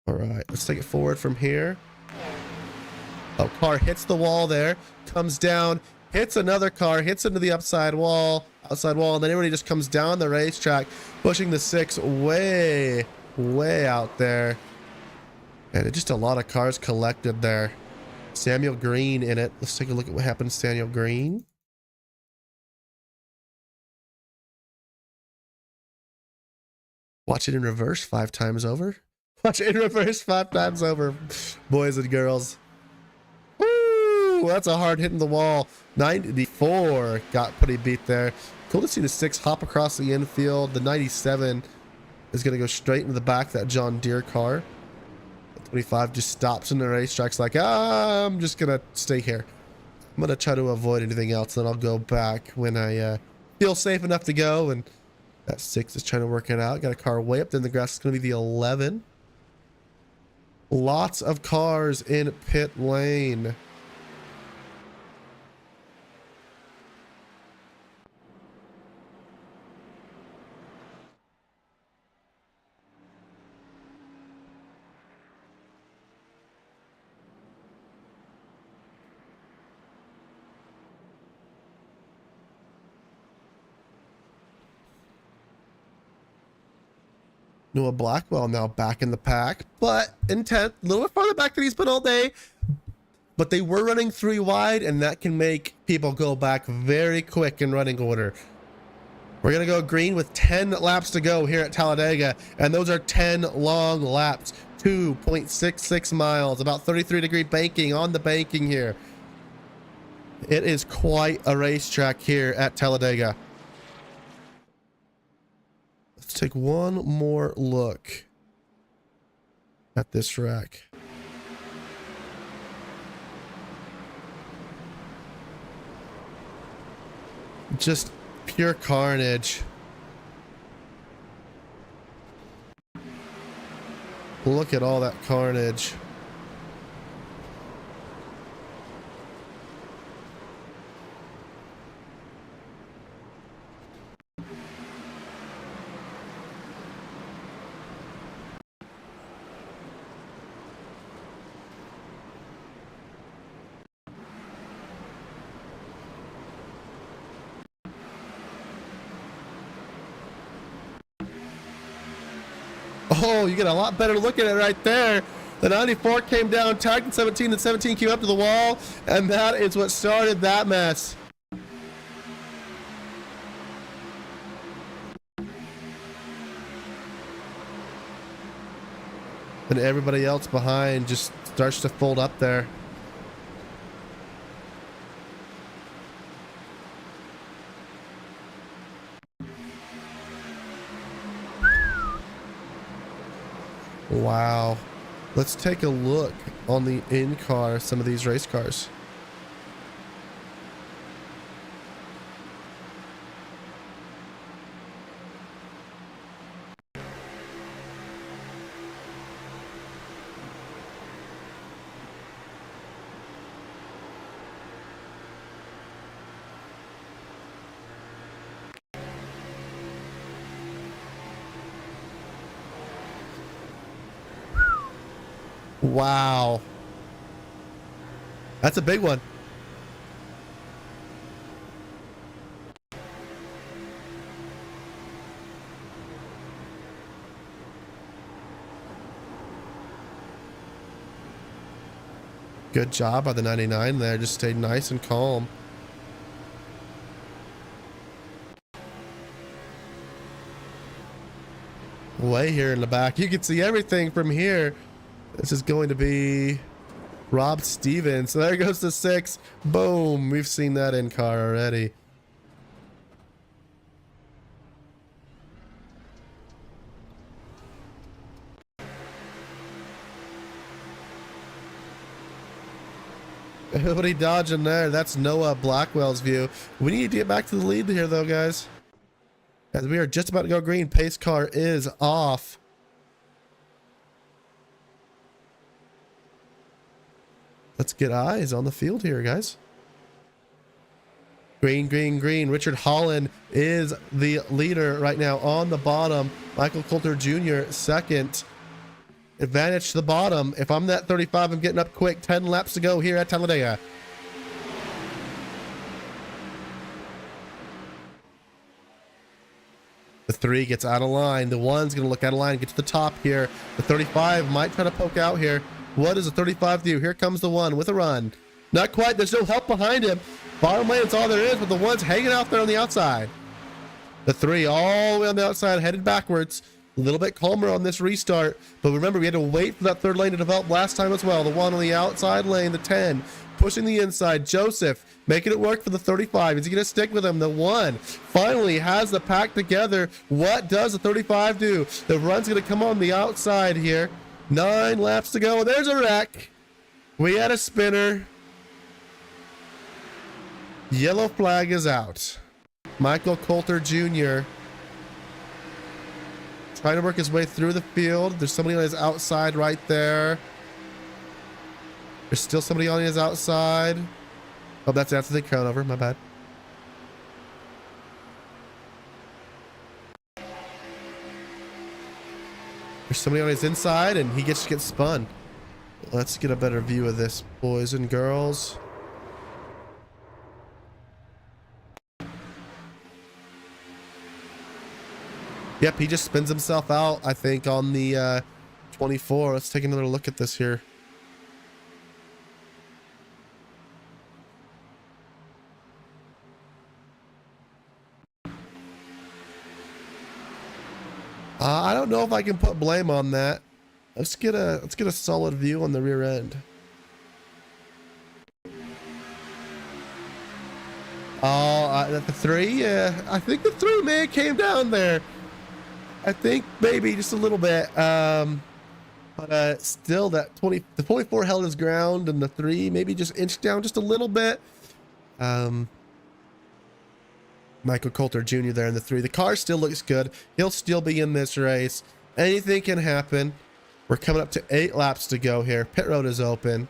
All right, let's take it forward from here. Oh, car hits the wall there, comes down, hits another car, hits into the outside wall, and then everybody just comes down the racetrack, pushing the 6 way, way out there. And just a lot of cars collected there. Samuel Green in it. Let's take a look at what happened to Samuel Green. Watch it in reverse 5 times over. Watch it in reverse 5 times over, boys and girls. Woo! That's a hard hit in the wall. 94 got pretty beat there. Cool to see the 6 hop across the infield. The 97 is going to go straight into the back of that John Deere car. The 25 just stops in the racetrack's like, I'm just going to stay here. I'm going to try to avoid anything else, then I'll go back when I feel safe enough to go. And that 6 is trying to work it out. Got a car way up there in the grass. It's going to be the 11. Lots of cars in pit lane. Noah Blackwell now back in the pack, but in 10th, a little bit farther back than he's been all day. But they were running 3 wide, and that can make people go back very quick in running order. We're going to go green with 10 laps to go here at Talladega, and those are 10 long laps. 2.66 miles, about 33-degree banking on the banking here. It is quite a racetrack here at Talladega. Let's take one more look at this wreck. Just pure carnage. Look at all that carnage. Oh, you get a lot better look at it right there. The 94 came down, tagged 17, and 17 came up to the wall, and that is what started that mess. And everybody else behind just starts to fold up there. Wow. Let's take a look on the in-car, some of these race cars. Wow. That's a big one. Good job by the 99 there. Just stayed nice and calm. Way here in the back. You can see everything from here. This is going to be Rob Stevens. So there goes the 6. Boom. We've seen that in car already. What are you dodging there? That's Noah Blackwell's view. We need to get back to the lead here, though, guys. As we are just about to go green, pace car is off. Let's get eyes on the field here, guys. Green, green, green. Richard Holland is the leader right now on the bottom. Michael Coulter Jr. second. Advantage to the bottom. If I'm that 35, I'm getting up quick. 10 laps to go here at Talladega. The 3 gets out of line. The 1's going to look out of line, get to the top here. The 35 might try to poke out here. What does the 35 do? Here comes the 1 with a run. Not quite. There's no help behind him. Bottom lane, that's all there is, but the 1's hanging out there on the outside. The 3 all the way on the outside, headed backwards. A little bit calmer on this restart, but remember, we had to wait for that 3rd lane to develop last time as well. The 1 on the outside lane, the 10 pushing the inside. Joseph making it work for the 35. Is he going to stick with him? The 1 finally has the pack together. What does the 35 do? The run's going to come on the outside here. 9 laps to go. There's a wreck. We had a spinner. Yellow flag is out. Michael Coulter Jr. trying to work his way through the field. There's somebody on his outside right there. There's still somebody on his outside. Oh, that's after the crown over. My bad. There's somebody on his inside, and he gets spun. Let's get a better view of this, boys and girls. Yep, he just spins himself out, I think, on the 24. Let's take another look at this here. I don't know if I can put blame on that. Let's get a solid view on the rear end. Oh, the 3, yeah, I think the 3 may have came down there. I think maybe just a little bit, but still the 24 held his ground, and the 3 maybe just inched down just a little bit. Michael Coulter Jr. there in the 3. The car still looks good. He'll still be in this race. Anything can happen. We're coming up to 8 laps to go here. Pit road is open.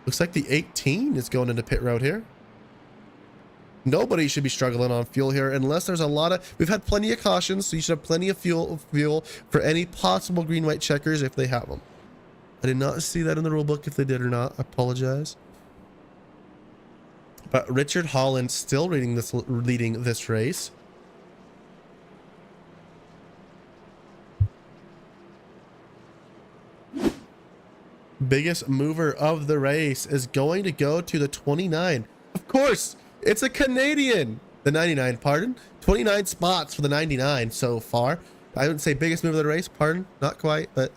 Looks like the 18 is going into pit road here. Nobody should be struggling on fuel here unless there's a lot of... We've had plenty of cautions, so you should have plenty of fuel for any possible green-white checkers if they have them. I did not see that in the rule book if they did or not. I apologize. But Richard Holland still leading this race. Biggest mover of the race is going to go to the 29. Of course, it's a Canadian. The 99, pardon. 29 spots for the 99 so far. I wouldn't say biggest mover of the race, pardon. Not quite, but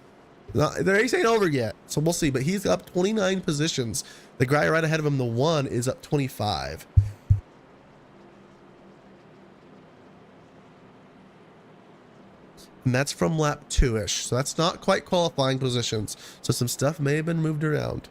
the race ain't over yet. So we'll see. But he's up 29 positions. The guy right ahead of him, the 1, is up 25. And that's from lap 2-ish. So that's not quite qualifying positions. So some stuff may have been moved around.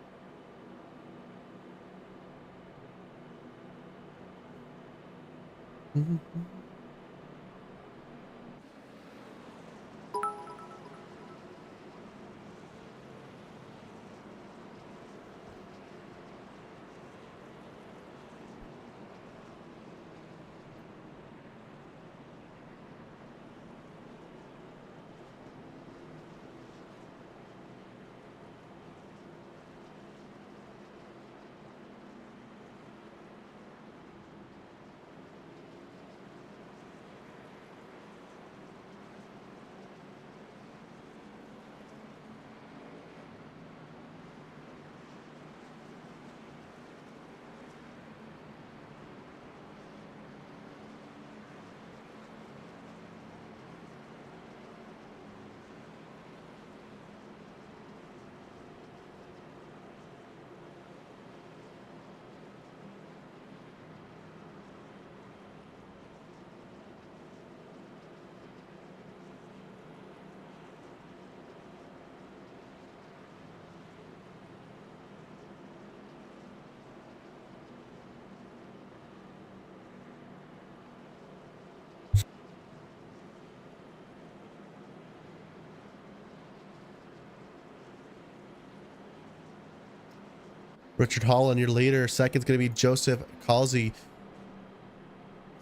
Richard Holland, your leader. Second's going to be Joseph Calzi.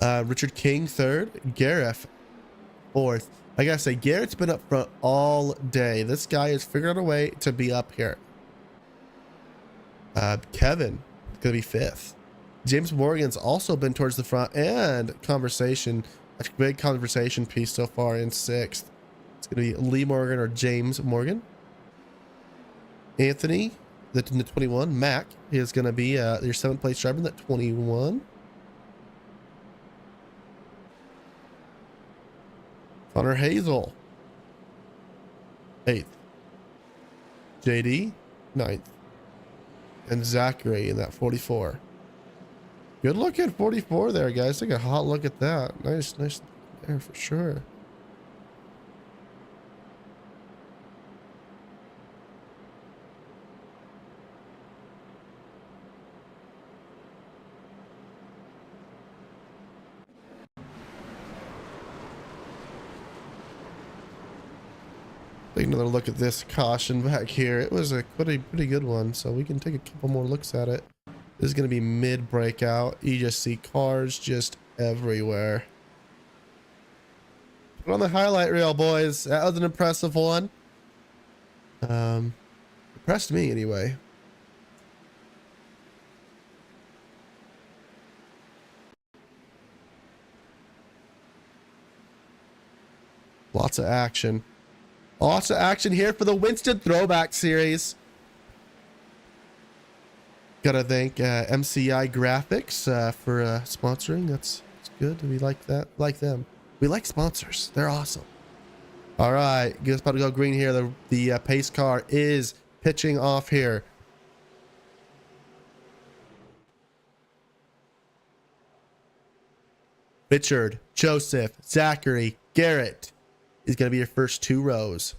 Richard King, third. Gareth, fourth. I gotta say, Garrett's been up front all day. This guy has figured out a way to be up here. Kevin, going to be fifth. James Morgan's also been towards the front and conversation. A big conversation piece so far in sixth. It's going to be Lee Morgan or James Morgan. Anthony, the 21. Mac is going to be your seventh place driver in that 21. Connor Hazel, 8th. JD, 9th. And Zachary in that 44. Good look at 44 there, guys. Take a hot look at that. Nice there for sure. Take another look at this caution back here. It was a pretty good one, so we can take a couple more looks at it. This is going to be mid breakout. You just see cars just everywhere. Put on the highlight reel, boys. That was an impressive one. Impressed me anyway. Lots of action. Lots of action here for the Winston Throwback Series. Gotta thank MCI Graphics for sponsoring. That's good. We like that. Like them. We like sponsors. They're awesome. All right, it's about to go green here. The pace car is pitching off here. Richard, Joseph, Zachary, Garrett is going to be your first two rows.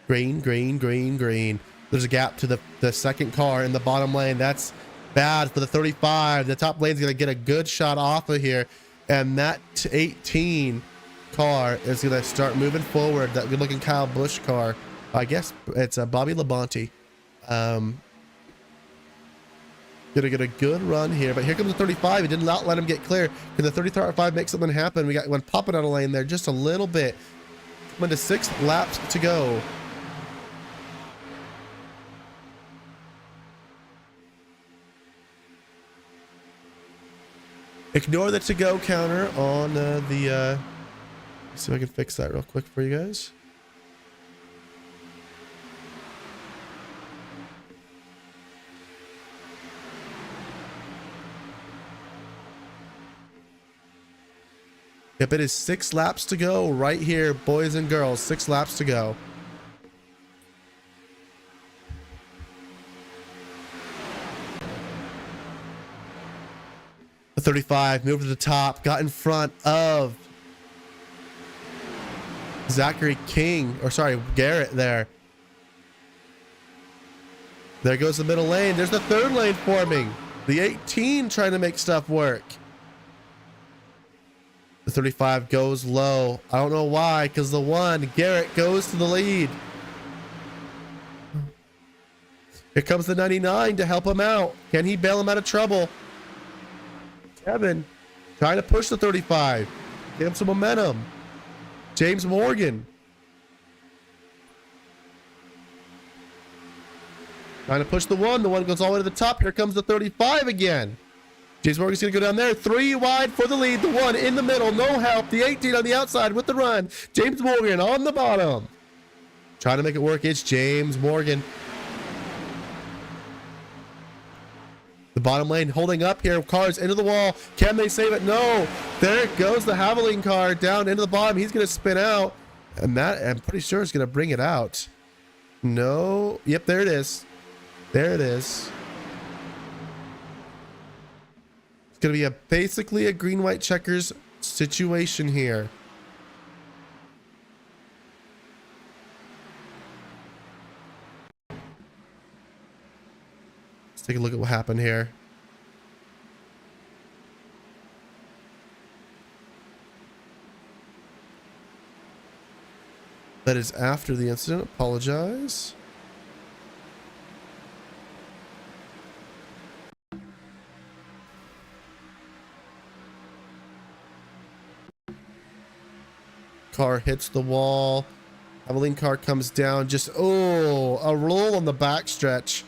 Green, green, green, green. There's a gap to the second car in the bottom lane. That's bad for the 35. The top lane's going to get a good shot off of here. And that 18 car is going to start moving forward. That good-looking Kyle Busch car. I guess it's Bobby Labonte. Gonna get a good run here, but here comes the 35. He did not let him get clear. Can the 35 make something happen? We got one popping out of lane there just a little bit. Coming to 6 laps to go. Ignore the to-go counter on let's see if I can fix that real quick for you guys. Yep, it is 6 laps to go right here, boys and girls. 6 laps to go. The 35 moved to the top, got in front of Zachary King, or sorry, Garrett there. There goes the middle lane. There's the 3rd lane forming. The 18 trying to make stuff work. The 35 goes low. I don't know why, because the 1, Garrett, goes to the lead. Here comes the 99 to help him out. Can he bail him out of trouble? Kevin trying to push the 35. Give him some momentum. James Morgan trying to push the 1. The 1 goes all the way to the top. Here comes the 35 again. James Morgan's going to go down there. 3 wide for the lead. The 1 in the middle. No help. The 18 on the outside with the run. James Morgan on the bottom. Trying to make it work. It's James Morgan. The bottom lane holding up here. Cars into the wall. Can they save it? No. There goes the Havoline car down into the bottom. He's going to spin out. And that, I'm pretty sure, is going to bring it out. No. Yep, there it is. There it is. Going to be basically a green-white checkers situation here. Let's take a look at what happened here. That is after the incident. Apologize. Car hits the wall. Havoline car comes down. Just, oh, a roll on the backstretch.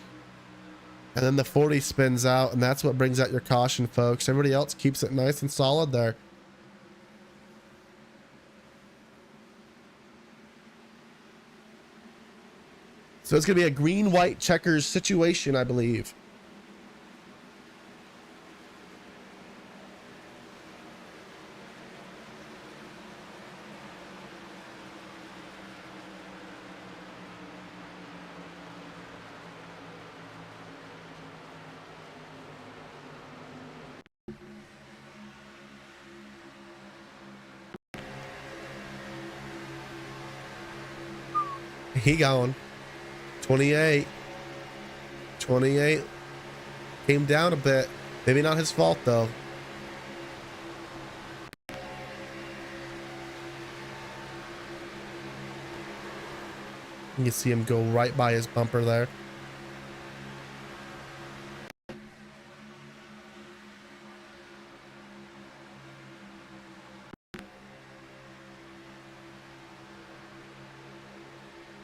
And then the 40 spins out, and that's what brings out your caution, folks. Everybody else keeps it nice and solid there. So it's going to be a green-white checkers situation, I believe. He gone. 28 came down a bit. Maybe not his fault though. You can see him go right by his bumper there.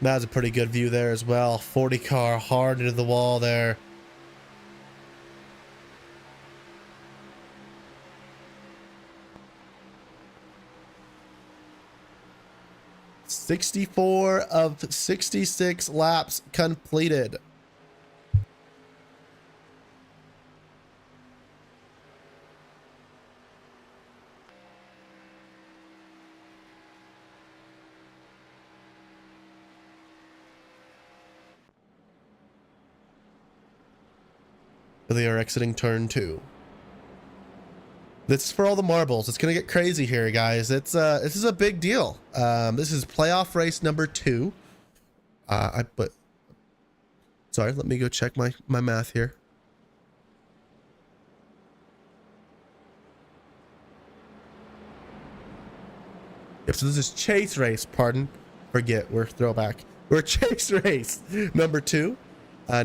That's a pretty good view there as well. 40 car hard into the wall there. "64 of 66 laps completed." They are exiting turn 2. This is for all the marbles. It's gonna get crazy here, guys. It's this is a big deal. This is playoff race number 2. Sorry, let me go check my math here. Yep, so this is chase race. Pardon, forget. We're throwback. We're chase race number 2.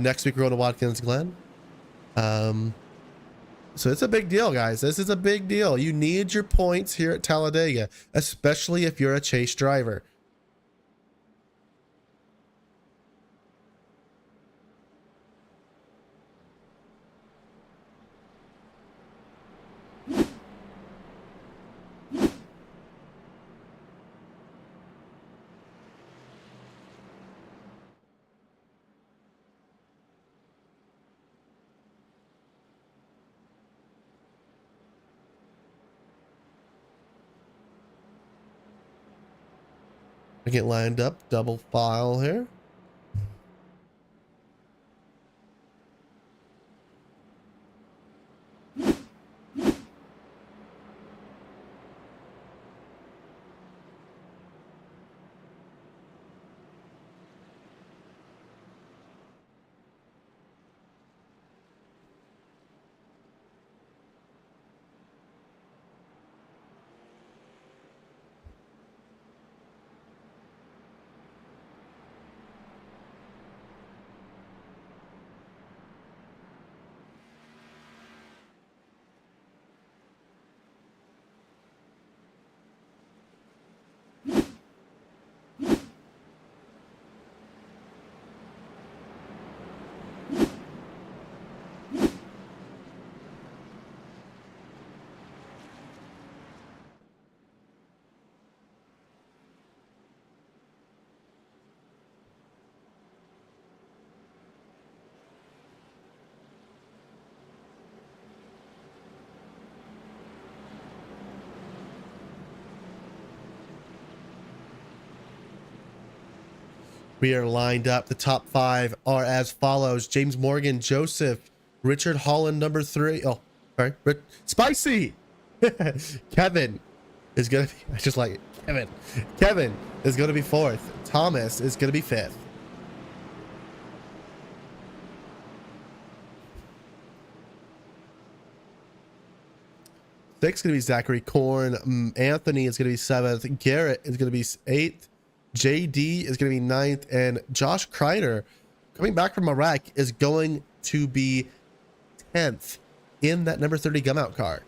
Next week we're going to Watkins Glen. So it's a big deal, guys. This is a big deal. You need your points here at Talladega, especially if you're a chase driver. I get lined up, double file here. We are lined up. The top 5 are as follows: James Morgan, Joseph, Richard Holland, number 3. Oh, sorry. Spicy. Kevin is going to be, I just like it. Kevin is going to be 4th. Thomas is going to be 5th. Sixth is going to be Zachary Korn. Anthony is going to be 7th. Garrett is going to be 8th. JD is going to be 9th, and Josh Kreider, coming back from Iraq, is going to be 10th in that number 30 gum out car.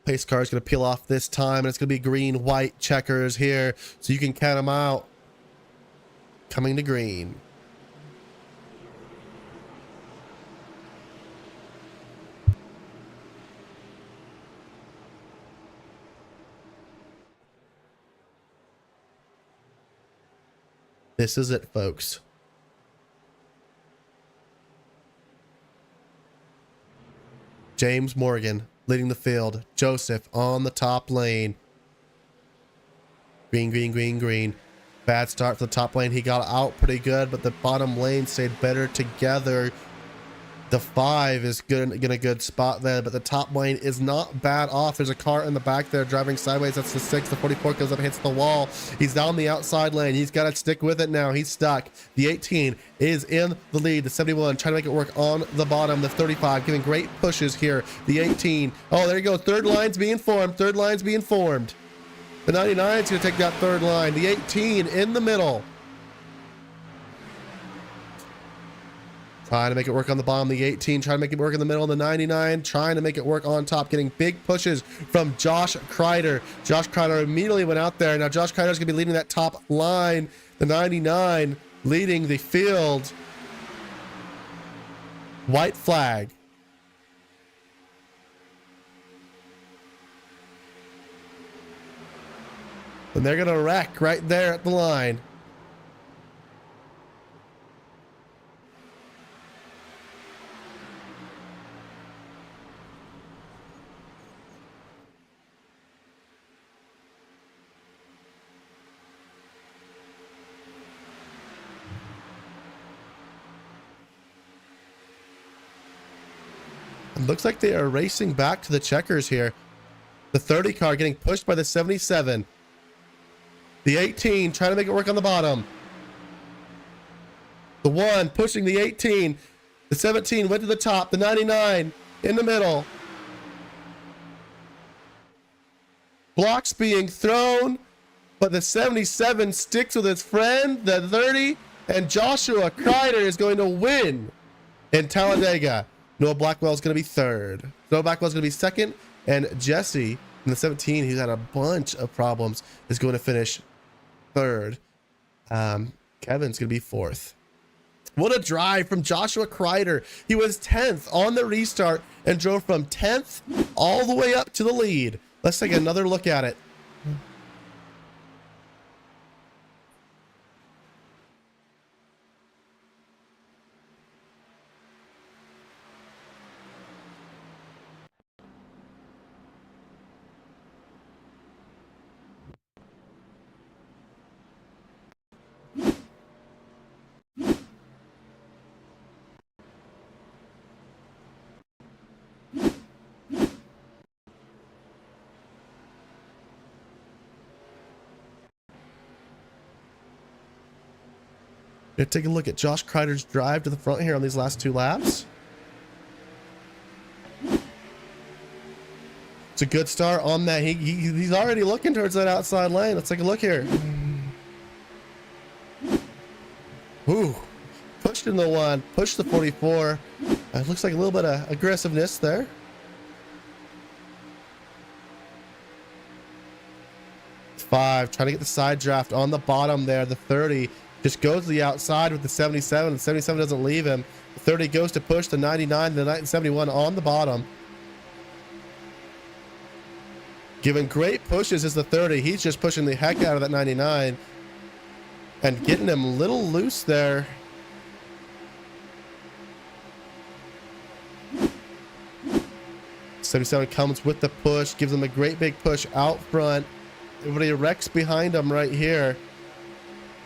Pace car is going to peel off this time, and it's going to be green, white checkers here, so you can count them out. Coming to green. This is it, folks. James Morgan leading the field. Joseph on the top lane. Green, green, green, green. Bad start for the top lane. He got out pretty good, but the bottom lane stayed better together. The 5 is good in a good spot there, but the top lane is not bad off. There's a car in the back there driving sideways. That's the 6. The 44 goes up and hits the wall. He's down the outside lane. He's got to stick with it now. He's stuck. The 18 is in the lead. The 71 trying to make it work on the bottom. The 35 giving great pushes here. The 18. Oh, there you go. Third line's being formed. Third line's being formed. The 99 is going to take that third line. The 18 in the middle. Trying to make it work on the bottom. The 18 trying to make it work in the middle. The 99 trying to make it work on top. Getting big pushes from Josh Kreider. Josh Kreider immediately went out there. Now Josh Kreider is going to be leading that top line. The 99 leading the field. White flag. And they're going to wreck right there at the line. It looks like they are racing back to the checkers here. The 30 car getting pushed by the 77. The 18 trying to make it work on the bottom. The 1 pushing the 18. The 17 went to the top. The 99 in the middle. Blocks being thrown, but the 77 sticks with his friend, the 30, and Joshua Kreider is going to win in Talladega. Noah Blackwell is going to be 3rd. Noah Blackwell is going to be 2nd, and Jesse in the 17, who's had a bunch of problems, is going to finish 3rd. Kevin's going to be 4th. What a drive from Joshua Kreider. He was 10th on the restart and drove from 10th all the way up to the lead. Let's take another look at it. Gonna take a look at Josh Kreider's drive to the front here on these last 2 laps. It's a good start on that. He's already looking towards that outside lane. Let's take a look here. Ooh, pushed in the 1, pushed the 44. It looks like a little bit of aggressiveness there. Five, trying to get the side draft on the bottom there. The 30 just goes to the outside with the 77. The 77 doesn't leave him. The 30 goes to push the 99, the 71 on the bottom. Giving great pushes is the 30. He's just pushing the heck out of that 99 and getting him a little loose there. '77 comes with the push, gives him a great big push out front. Everybody wrecks behind him right here.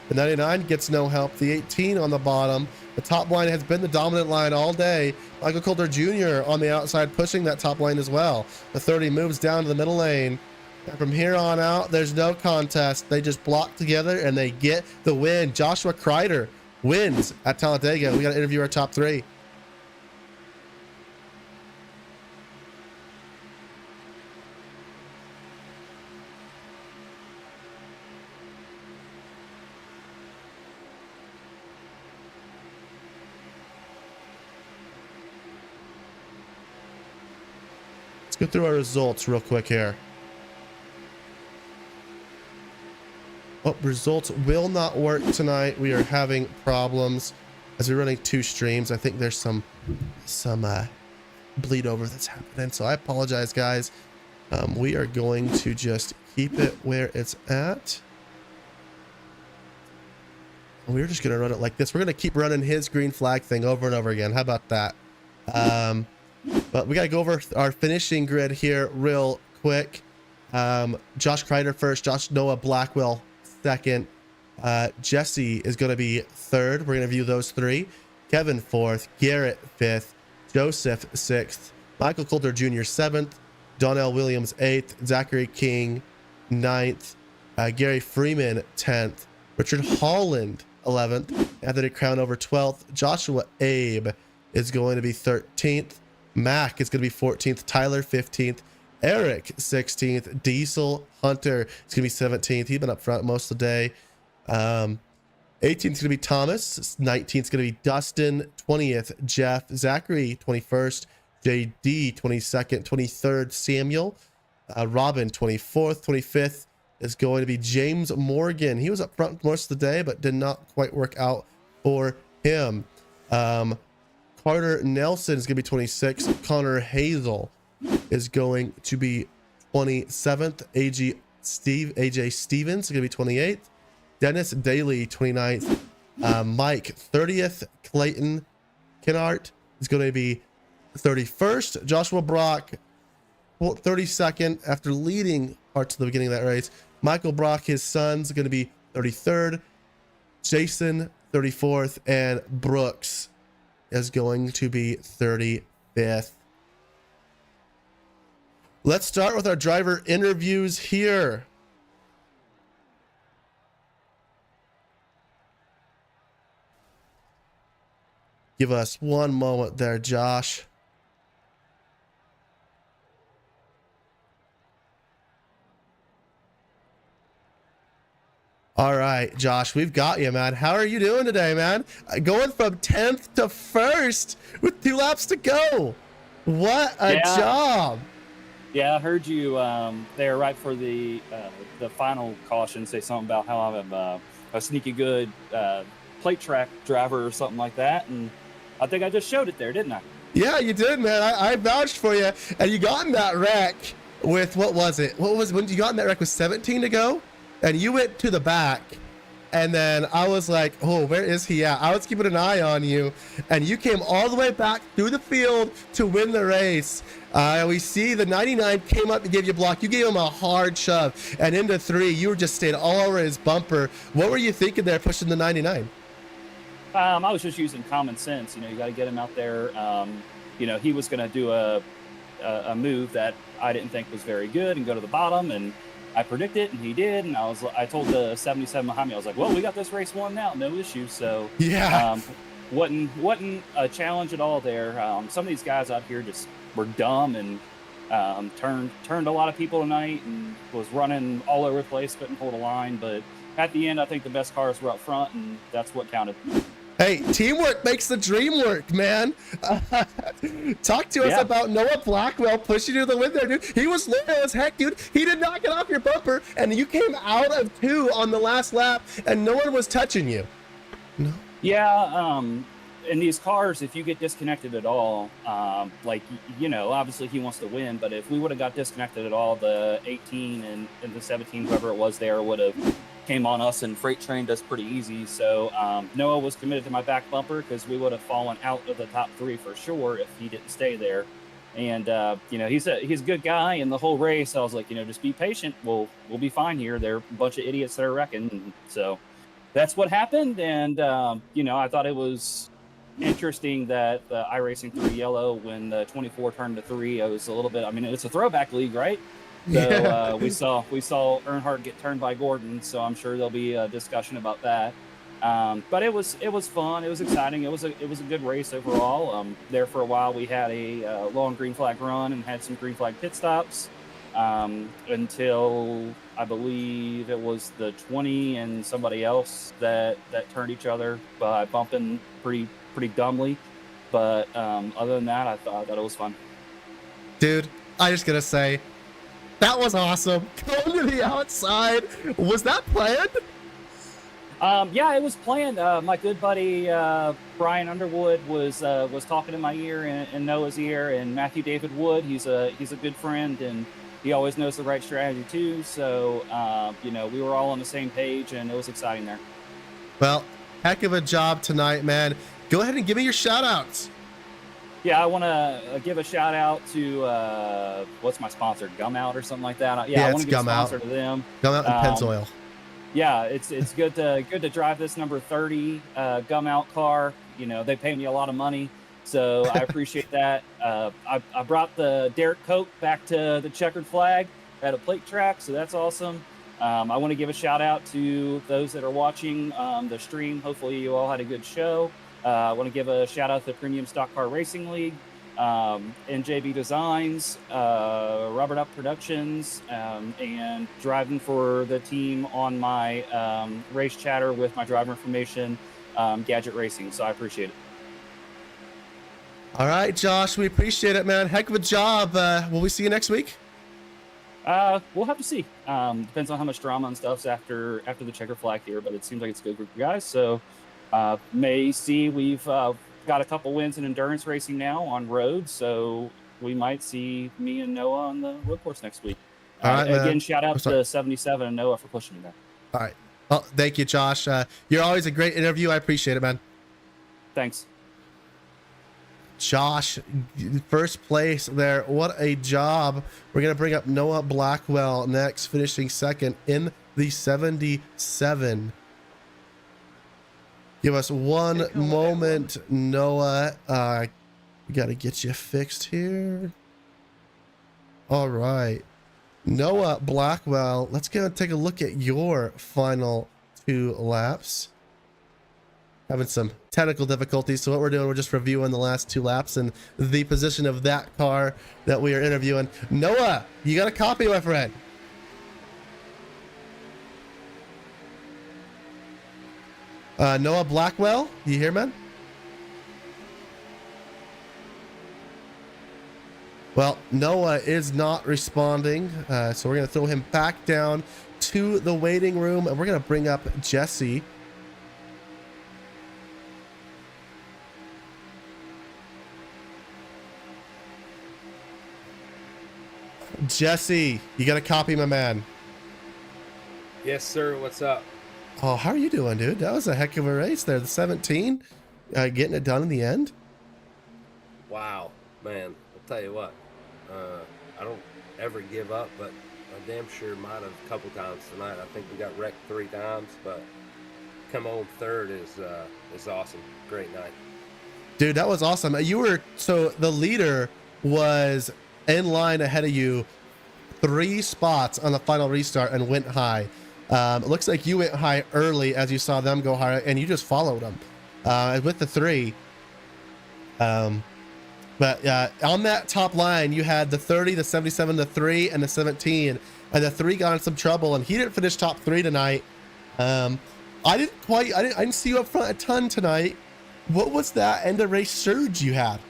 The 99 gets no help. The 18 on the bottom. The top line has been the dominant line all day. Michael Coulter Jr. on the outside pushing that top line as well. The 30 moves down to the middle lane. And from here on out, there's no contest. They just block together and they get the win. Joshua Kreider wins at Talladega. We got to interview our top 3. Let's go through our results real quick here. Oh, results will not work tonight. We are having problems as we're running 2 streams. I think there's some bleed over that's happening. So I apologize, guys. We are going to just keep it where it's at. We're just going to run it like this. We're going to keep running his green flag thing over and over again. How about that? But we got to go over our finishing grid here real quick. Josh Kreider first, Noah Blackwell second, Jesse is going to be third. We're going to view those 3. Kevin fourth, Garrett fifth, Joseph sixth, Michael Coulter Jr. seventh, Donnell Williams 8th, Zachary King 9th, Gary Freeman 10th, Richard Holland 11th, Anthony Crownover 12th, Joshua Abe is going to be 13th, Mac is going to be 14th, Tyler 15th, Eric 16th, Diesel Hunter is going to be 17th. He's been up front most of the day. 18th is going to be Thomas, 19th is going to be Dustin, 20th Jeff, Zachary 21st, JD 22nd, 23rd Samuel, Robin 24th, 25th is going to be James Morgan. He was up front most of the day, but did not quite work out for him. Carter Nelson is going to be 26. Connor Hazel is going to be 27th. AJ Stevens is going to be 28th. Dennis Daly 29th. Mike 30th. Clayton Kennart is going to be 31st. Joshua Brock 32nd after leading parts of the beginning of that race. Michael Brock, his son's going to be 33rd. Jason 34th, and Brooks is going to be 35th. Let's start with our driver interviews here. Give us one moment there, Josh. All right, Josh, we've got you, man. How are you doing today, man? Going from 10th to 1st with 2 laps to go. What a job. Yeah, I heard you there right for the final caution say something about how I'm a sneaky good plate track driver or something like that. And I think I just showed it there, didn't I? Yeah, you did, man. I vouched for you. And you got in that wreck with, what was it? When you got in that wreck with 17 to go? And you went to the back, and then I was like, oh, where is he at? I was keeping an eye on you, and you came all the way back through the field to win the race. We see the 99 came up to give you a block. You gave him a hard shove, and into 3, you were just staying all over his bumper. What were you thinking there pushing the 99? I was just using common sense. You know, you got to get him out there. You know, he was going to do a move that I didn't think was very good and go to the bottom, and I predicted it, and he did. And I told the 77 behind me, I was like, well, we got this race won now, no issue. So Yeah. wasn't a challenge at all there. Some of these guys out here just were dumb and turned a lot of people tonight and was running all over the place, couldn't hold a line. But at the end, I think the best cars were up front, and that's what counted. Hey, teamwork makes the dream work, man. Talk to us about Noah Blackwell pushing you to the win there, dude. He was low as heck, dude. He did not get off your bumper, and you came out of 2 on the last lap, and no one was touching you. No. Yeah, in these cars, if you get disconnected at all, like, you know, obviously he wants to win, but if we would have got disconnected at all, the 18 and the 17, whoever it was there, would have came on us and freight trained us pretty easy. So Noah was committed to my back bumper because we would have fallen out of the top 3 for sure if he didn't stay there. And you know, he's a good guy. In the whole race, I was like, you know, just be patient. We'll be fine here. They're a bunch of idiots that are wrecking. So that's what happened. And you know, I thought it was interesting that the iRacing 3 yellow, when the 24 turned to 3, I was a little bit, I mean, it's a throwback league, right? So we saw Earnhardt get turned by Gordon, so I'm sure there'll be a discussion about that. But it was fun. It was exciting. It was a good race overall. There for a while, we had a long green flag run and had some green flag pit stops until I believe it was the 20 and somebody else that turned each other by bumping pretty dumbly. But other than that, I thought that it was fun. Dude, I just gotta say, that was awesome. Going to the outside. Was that planned? Yeah, it was planned. My good buddy Brian Underwood was talking in my ear and Noah's ear, and Matthew David Wood. He's a good friend, and he always knows the right strategy too. So you know, we were all on the same page, and it was exciting there. Well, heck of a job tonight, man. Go ahead and give me your shout outs. Yeah, I want to give a shout out to what's my sponsor, Gum Out or something like that. Yeah, I want to give a sponsor to them. Gum Out and Pennzoil. Yeah, it's good to drive this number 30 Gum Out car. You know, they pay me a lot of money, so I appreciate that. I brought the Derek Coke back to the checkered flag at a plate track, so that's awesome. I want to give a shout out to those that are watching the stream. Hopefully you all had a good show. I want to give a shout out to the Premium Stock Car Racing League, NJB Designs, Robert Up Productions, and driving for the team on my race chatter with my driver information, Gadget Racing. So I appreciate it. All right, Josh, we appreciate it, man. Heck of a job. Will we see you next week? We'll have to see. Depends on how much drama and stuff's after the checker flag here, but it seems like it's a good group of guys. So may see we've got a couple wins in endurance racing now on road, so we might see me and Noah on the road course next week. All right, again, shout out to 77 and Noah for pushing me there. All right. Well, thank you, Josh. You're always a great interview. I appreciate it, man. Thanks. Josh, first place there. What a job. We're going to bring up Noah Blackwell next, finishing second in the 77. Give us one moment, Noah. We got to get you fixed here. All right. Noah Blackwell, let's go and take a look at your final 2 laps. Having some technical difficulties, so what we're doing, we're just reviewing the last 2 laps and the position of that car that we are interviewing. Noah, you got a copy, my friend? Noah Blackwell, you hear, man? Well, Noah is not responding, so we're going to throw him back down to the waiting room, and we're going to bring up Jesse. Jesse, you got a copy, my man? Yes, sir. What's up? Oh, how are you doing, dude? That was a heck of a race there. The 17, getting it done in the end. Wow, man. I'll tell you what. I don't ever give up, but I damn sure might have a couple times tonight. I think we got wrecked 3 times, but come home third is awesome. Great night. Dude, that was awesome. So the leader was in line ahead of you 3 spots on the final restart and went high. It looks like you went high early as you saw them go high, and you just followed them with the 3. But on that top line, you had the 30, the 77, the 3, and the 17. And the 3 got in some trouble, and he didn't finish top 3 tonight. I didn't see you up front a ton tonight. What was that end of race surge you had?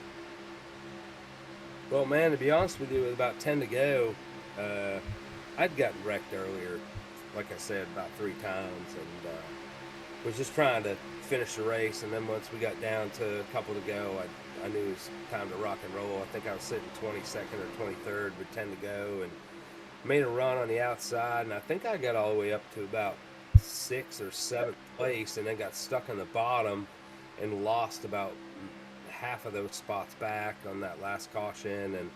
Well, man, to be honest with you, with about 10 to go, I'd gotten wrecked earlier, like I said, about 3 times, and was just trying to finish the race. And then once we got down to a couple to go, I knew it was time to rock and roll. I think I was sitting 22nd or 23rd with 10 to go, and made a run on the outside, and I think I got all the way up to about 6th or 7th place, and then got stuck in the bottom and lost about half of those spots back on that last caution. And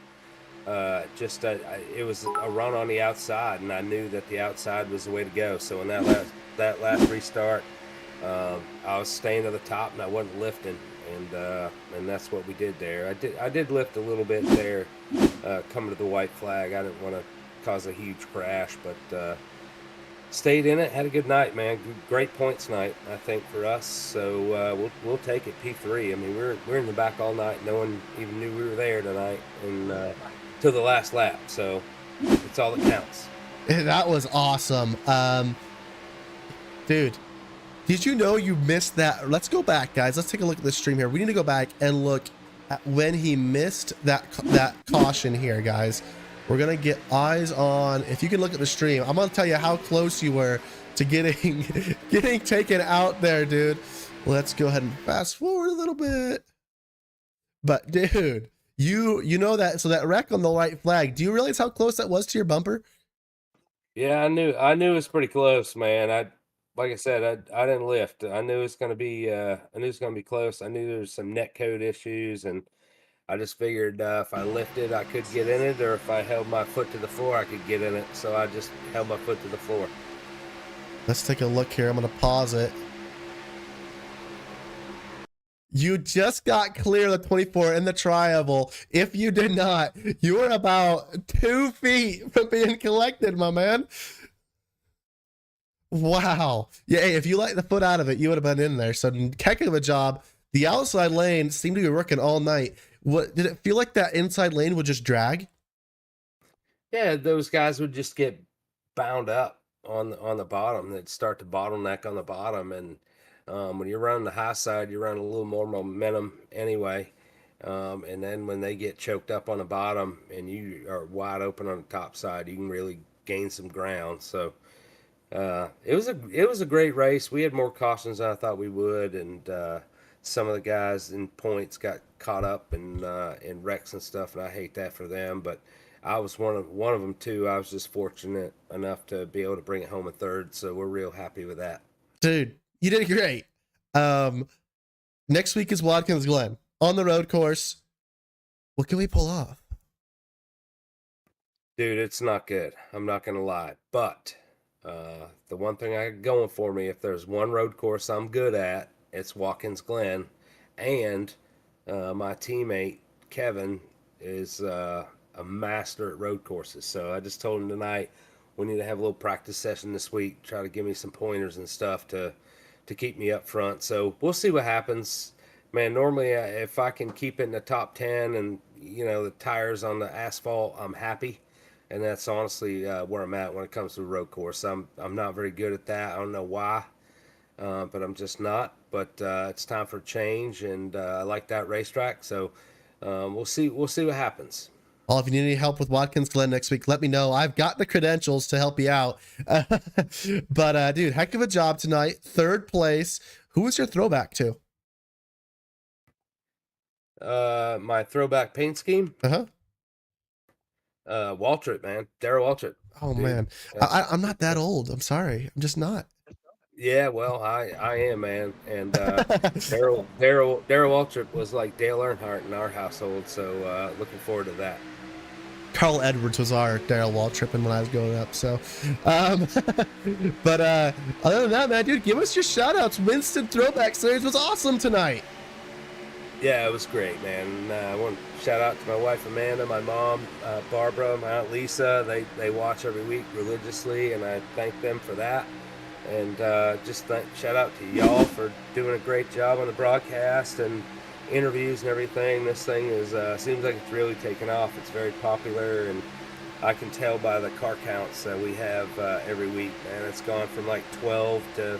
it was a run on the outside, and I knew that the outside was the way to go. So in that last restart, I was staying to the top and I wasn't lifting, and that's what we did there. I did lift a little bit there coming to the white flag. I didn't want to cause a huge crash, but stayed in it. Had a good night, man. Great points night, I think, for us. So we'll take it P3. I mean, we're in the back all night. No one even knew we were there tonight, and till the last lap. So it's all that counts. That was awesome, dude. Did you know you missed that? Let's go back, guys. Let's take a look at the stream here. We need to go back and look at when he missed that caution here, guys. We're gonna get eyes on. If you can look at the stream, I'm gonna tell you how close you were to getting taken out there, dude. Let's go ahead and fast forward a little bit. But dude, you know that, so that wreck on the white flag, do you realize how close that was to your bumper? Yeah, I knew it was pretty close, man. Like I said, I didn't lift. I knew it was gonna be close. I knew there was some net code issues, and I just figured if I lifted, I could get in it, or if I held my foot to the floor, I could get in it. So I just held my foot to the floor. Let's take a look here. I'm going to pause it. You just got clear of the 24 in the tri-oval. If you did not, you were about 2 feet from being collected, my man. Wow. Yeah, hey, if you let the foot out of it, you would have been in there. So heck of a job. The outside lane seemed to be working all night. What did it feel like? That inside lane would just drag? Yeah, those guys would just get bound up on the bottom. They'd start to bottleneck on the bottom, and when you're running the high side, you're running a little more momentum anyway. And then when they get choked up on the bottom and you are wide open on the top side, you can really gain some ground. So it was a great race. We had more cautions than I thought we would, and some of the guys in points got caught up in wrecks and stuff, and I hate that for them. But I was one of them too. I was just fortunate enough to be able to bring it home in 3rd, so we're real happy with that. Dude, you did great. Next week is Watkins Glen on the road course. What can we pull off? Dude, it's not good. I'm not gonna lie, but the one thing I got going for me, if there's one road course I'm good at, it's Watkins Glen, and my teammate Kevin is a master at road courses. So I just told him tonight we need to have a little practice session this week, try to give me some pointers and stuff to keep me up front. So we'll see what happens, man. Normally, if I can keep it in the top 10 and the tires on the asphalt, I'm happy. And that's honestly where I'm at when it comes to the road course. I'm not very good at that. I don't know why. But I'm just not. But it's time for change, and I like that racetrack. So we'll see what happens. Well, if you need any help with Watkins Glen next week, let me know. I've got the credentials to help you out. But dude, heck of a job tonight. 3rd place. Who was your throwback to? My throwback paint scheme. Waltrip, man. Darrell Waltrip. Oh, dude, man. I'm not that old. I'm sorry. I'm just not. Yeah, well, I am, man. And Darrell Waltrip was like Dale Earnhardt in our household, so looking forward to that. Carl Edwards was our Darrell Waltrip when I was growing up. So, but other than that, man, dude, give us your shout outs. Winston Throwback Series was awesome tonight. Yeah, it was great, man. And, I want to shout out to my wife Amanda, my mom Barbara, my aunt Lisa. They watch every week religiously, and I thank them for that. And shout out to y'all for doing a great job on the broadcast and interviews and everything. This thing is seems like it's really taken off. It's very popular, and I can tell by the car counts that we have every week, man. It's gone from like 12 to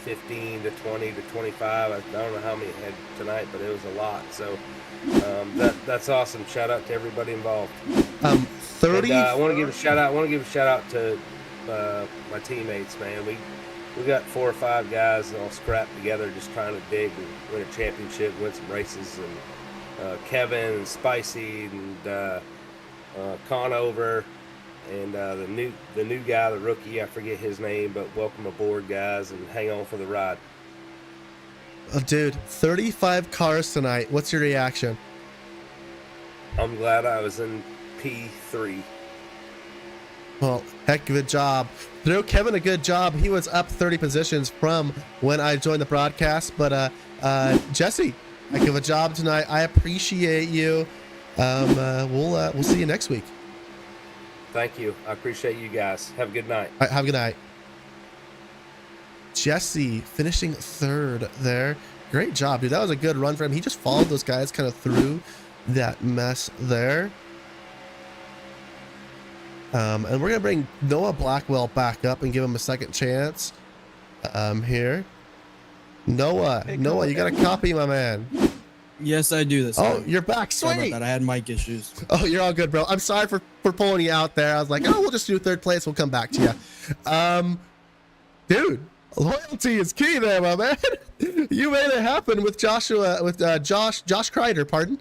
15 to 20 to 25. I don't know how many had tonight, but it was a lot. So that's awesome. Shout out to everybody involved. 30. And, I want to give a shout out. I want to give a shout out to my teammates, man. We got 4 or 5 guys all scrapped together, just trying to dig and win a championship, win some races. And Kevin and Spicy and Conover. And the new guy, the rookie, I forget his name, but welcome aboard, guys, and hang on for the ride. Oh, dude, 35 cars tonight. What's your reaction? I'm glad I was in P3. Well, heck of a job. Throw Kevin a good job. He was up 30 positions from when I joined the broadcast. But Jesse, heck of a job tonight. I appreciate you. We'll see you next week. Thank you. I appreciate you guys. Have a good night. All right, have a good night. Jesse finishing 3rd there. Great job, dude. That was a good run for him. He just followed those guys kind of through that mess there. And we're going to bring Noah Blackwell back up and give him a second chance here. Noah, Hey, Noah, you got a copy, my man. Yes, I do this Oh, time. you're back. Sorry Sweet. about that. I had mic issues. Oh, you're all good, bro. I'm sorry for pulling you out there. I was like, oh, we'll just do 3rd place. We'll come back to you. Dude, loyalty is key there, my man. You made it happen with Josh Kreider, pardon.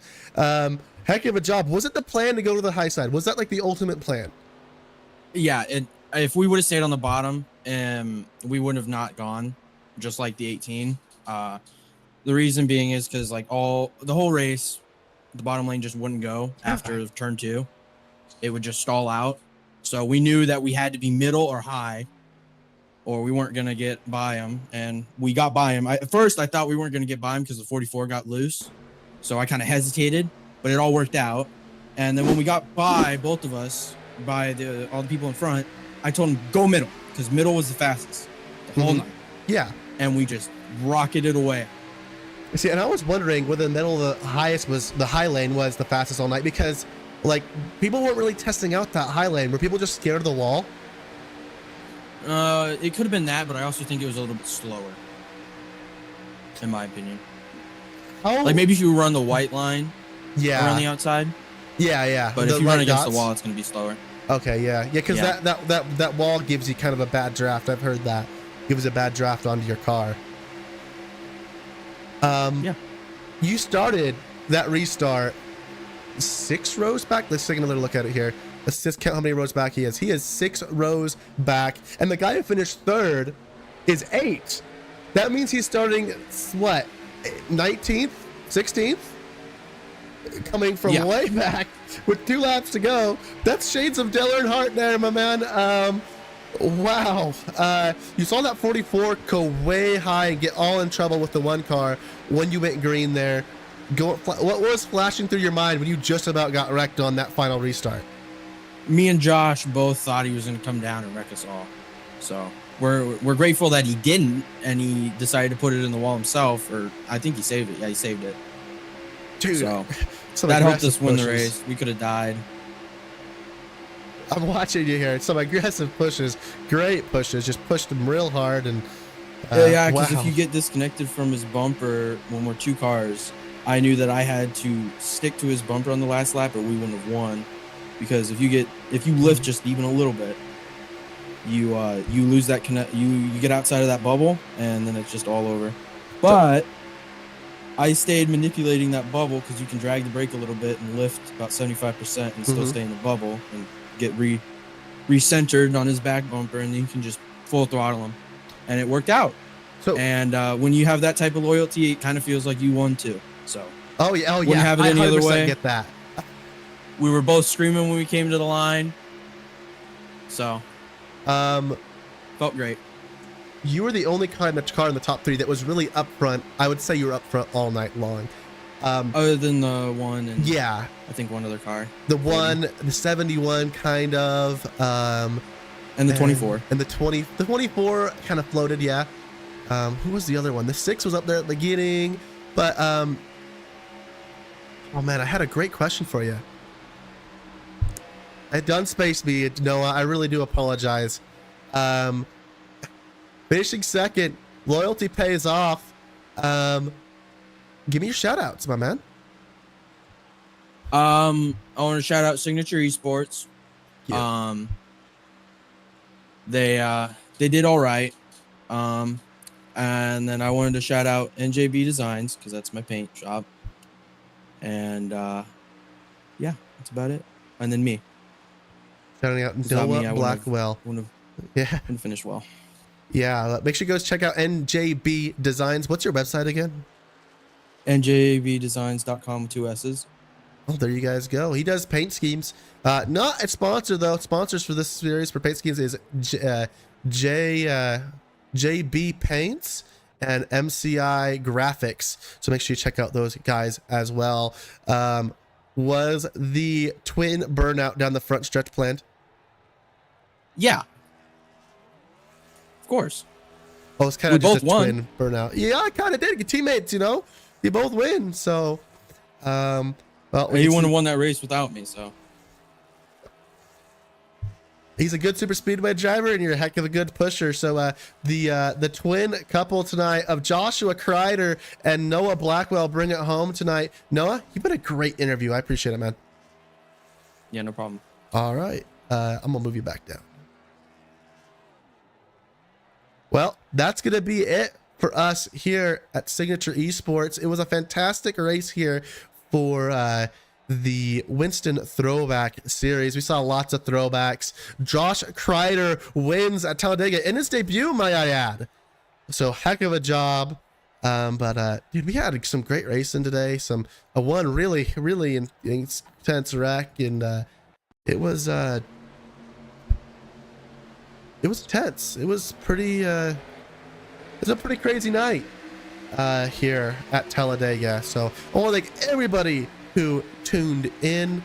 Heck of a job. Was it the plan to go to the high side? Was that like the ultimate plan? Yeah, if we would have stayed on the bottom, we wouldn't have not gone, just like the 18. The reason being is because like the whole race, the bottom lane just wouldn't go after turn 2. It would just stall out. So we knew that we had to be middle or high, or we weren't going to get by him. And we got by him. At first, I thought we weren't going to get by him because the 44 got loose. So I kind of hesitated, but it all worked out. And then when we got by, both of us, by all the people in front, I told him, go middle, because middle was the fastest the whole night. Yeah. And we just rocketed away. See, and I was wondering whether the middle of the high lane was the fastest all night, because like people weren't really testing out that high lane. Were people just scared of the wall? It could have been that, but I also think it was a little bit slower, in my opinion. Oh, Like maybe if you run the white line around the outside. Yeah. But if you run against the wall, it's going to be slower. Okay, yeah, because that wall gives you kind of a bad draft. I've heard that gives a bad draft onto your car. Yeah. You started that restart 6 rows back. Let's take another look at it here. Let's just count how many rows back he is. He is 6 rows back, and the guy who finished 3rd is 8. That means he's starting what, 19th, 16th, coming from way back with 2 laps to go. That's shades of Dale Earnhardt there, my man. Wow. You saw that 44 go way high and get all in trouble with the 1 car when you went green there. What was flashing through your mind when you just about got wrecked on that final restart? Me and Josh both thought he was going to come down and wreck us all. So we're grateful that he didn't, and he decided to put it in the wall himself, or I think he saved it. Yeah, he saved it. Dude, so that helped us win the race. We could have died. I'm watching you here. Some aggressive pushes, great pushes, just pushed him real hard. And because if you get disconnected from his bumper when we're 2 cars, I knew that I had to stick to his bumper on the last lap, or we wouldn't have won. Because if you lift just even a little bit, you lose that connect. You get outside of that bubble, and then it's just all over. But I stayed manipulating that bubble because you can drag the brake a little bit and lift about 75% and still stay in the bubble and get recentered on his back bumper, and then you can just full throttle him, and it worked out. So, and when you have that type of loyalty, it kind of feels like you won too. So wouldn't have it any other way. Get that. We were both screaming when we came to the line, so felt great. You were the only car in the top 3 that was really up front. I would say you were up front all night long. Other than the one and Yeah, I think one other car. the 71 kind of, And the 24. and the 24 kind of floated. Yeah. Who was the other one? The 6 was up there at the beginning, but oh man, I had a great question for you. I done spaced me, Noah. I really do apologize. Finishing second, loyalty pays off. Give me your shout outs, my man. I want to shout out Signature Esports. Yeah. They did all right. And then I wanted to shout out NJB Designs because that's my paint shop. And yeah, that's about it. And then me. Shouting out Without me, I Noah wouldn't have- Blackwell. Yeah. Wouldn't finish well. Yeah. Make sure you guys check out NJB Designs. What's your website again? NJBdesigns.com with 2 S's. Oh, there you guys go. He does paint schemes. Not a sponsor though. Sponsors for this series for paint schemes is JB Paints and MCI Graphics. So make sure you check out those guys as well. Was the twin burnout down the front stretch planned? Yeah. Of course. Oh, it's kind of We just a both won. twin burnout. Yeah, I kind of did. Good teammates, you know. You both win. So, well, He wouldn't have won that race without me, so. he's a good super speedway driver, and you're a heck of a good pusher. So the twin couple tonight of Joshua Kreider and Noah Blackwell bring it home tonight. Noah, you've been a great interview. I appreciate it, man. Yeah, no problem. All right, I'm gonna move you back down. Well, that's gonna be it for us here at Signature Esports. It was a fantastic race here for the Winston Throwback Series. We saw lots of throwbacks. Josh Kreider wins at Talladega in his debut, might I add. So heck of a job. Dude, we had some great racing today. One really intense wreck, and it was tense. It was a pretty crazy night here at Talladega. So I want to thank everybody who tuned in.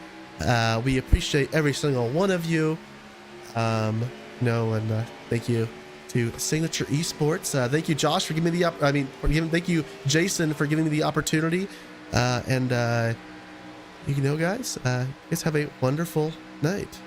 We appreciate every single one of you. And thank you to Signature Esports. Thank you, Josh, for giving me thank you, Jason, for giving me the opportunity. Guys, have a wonderful night.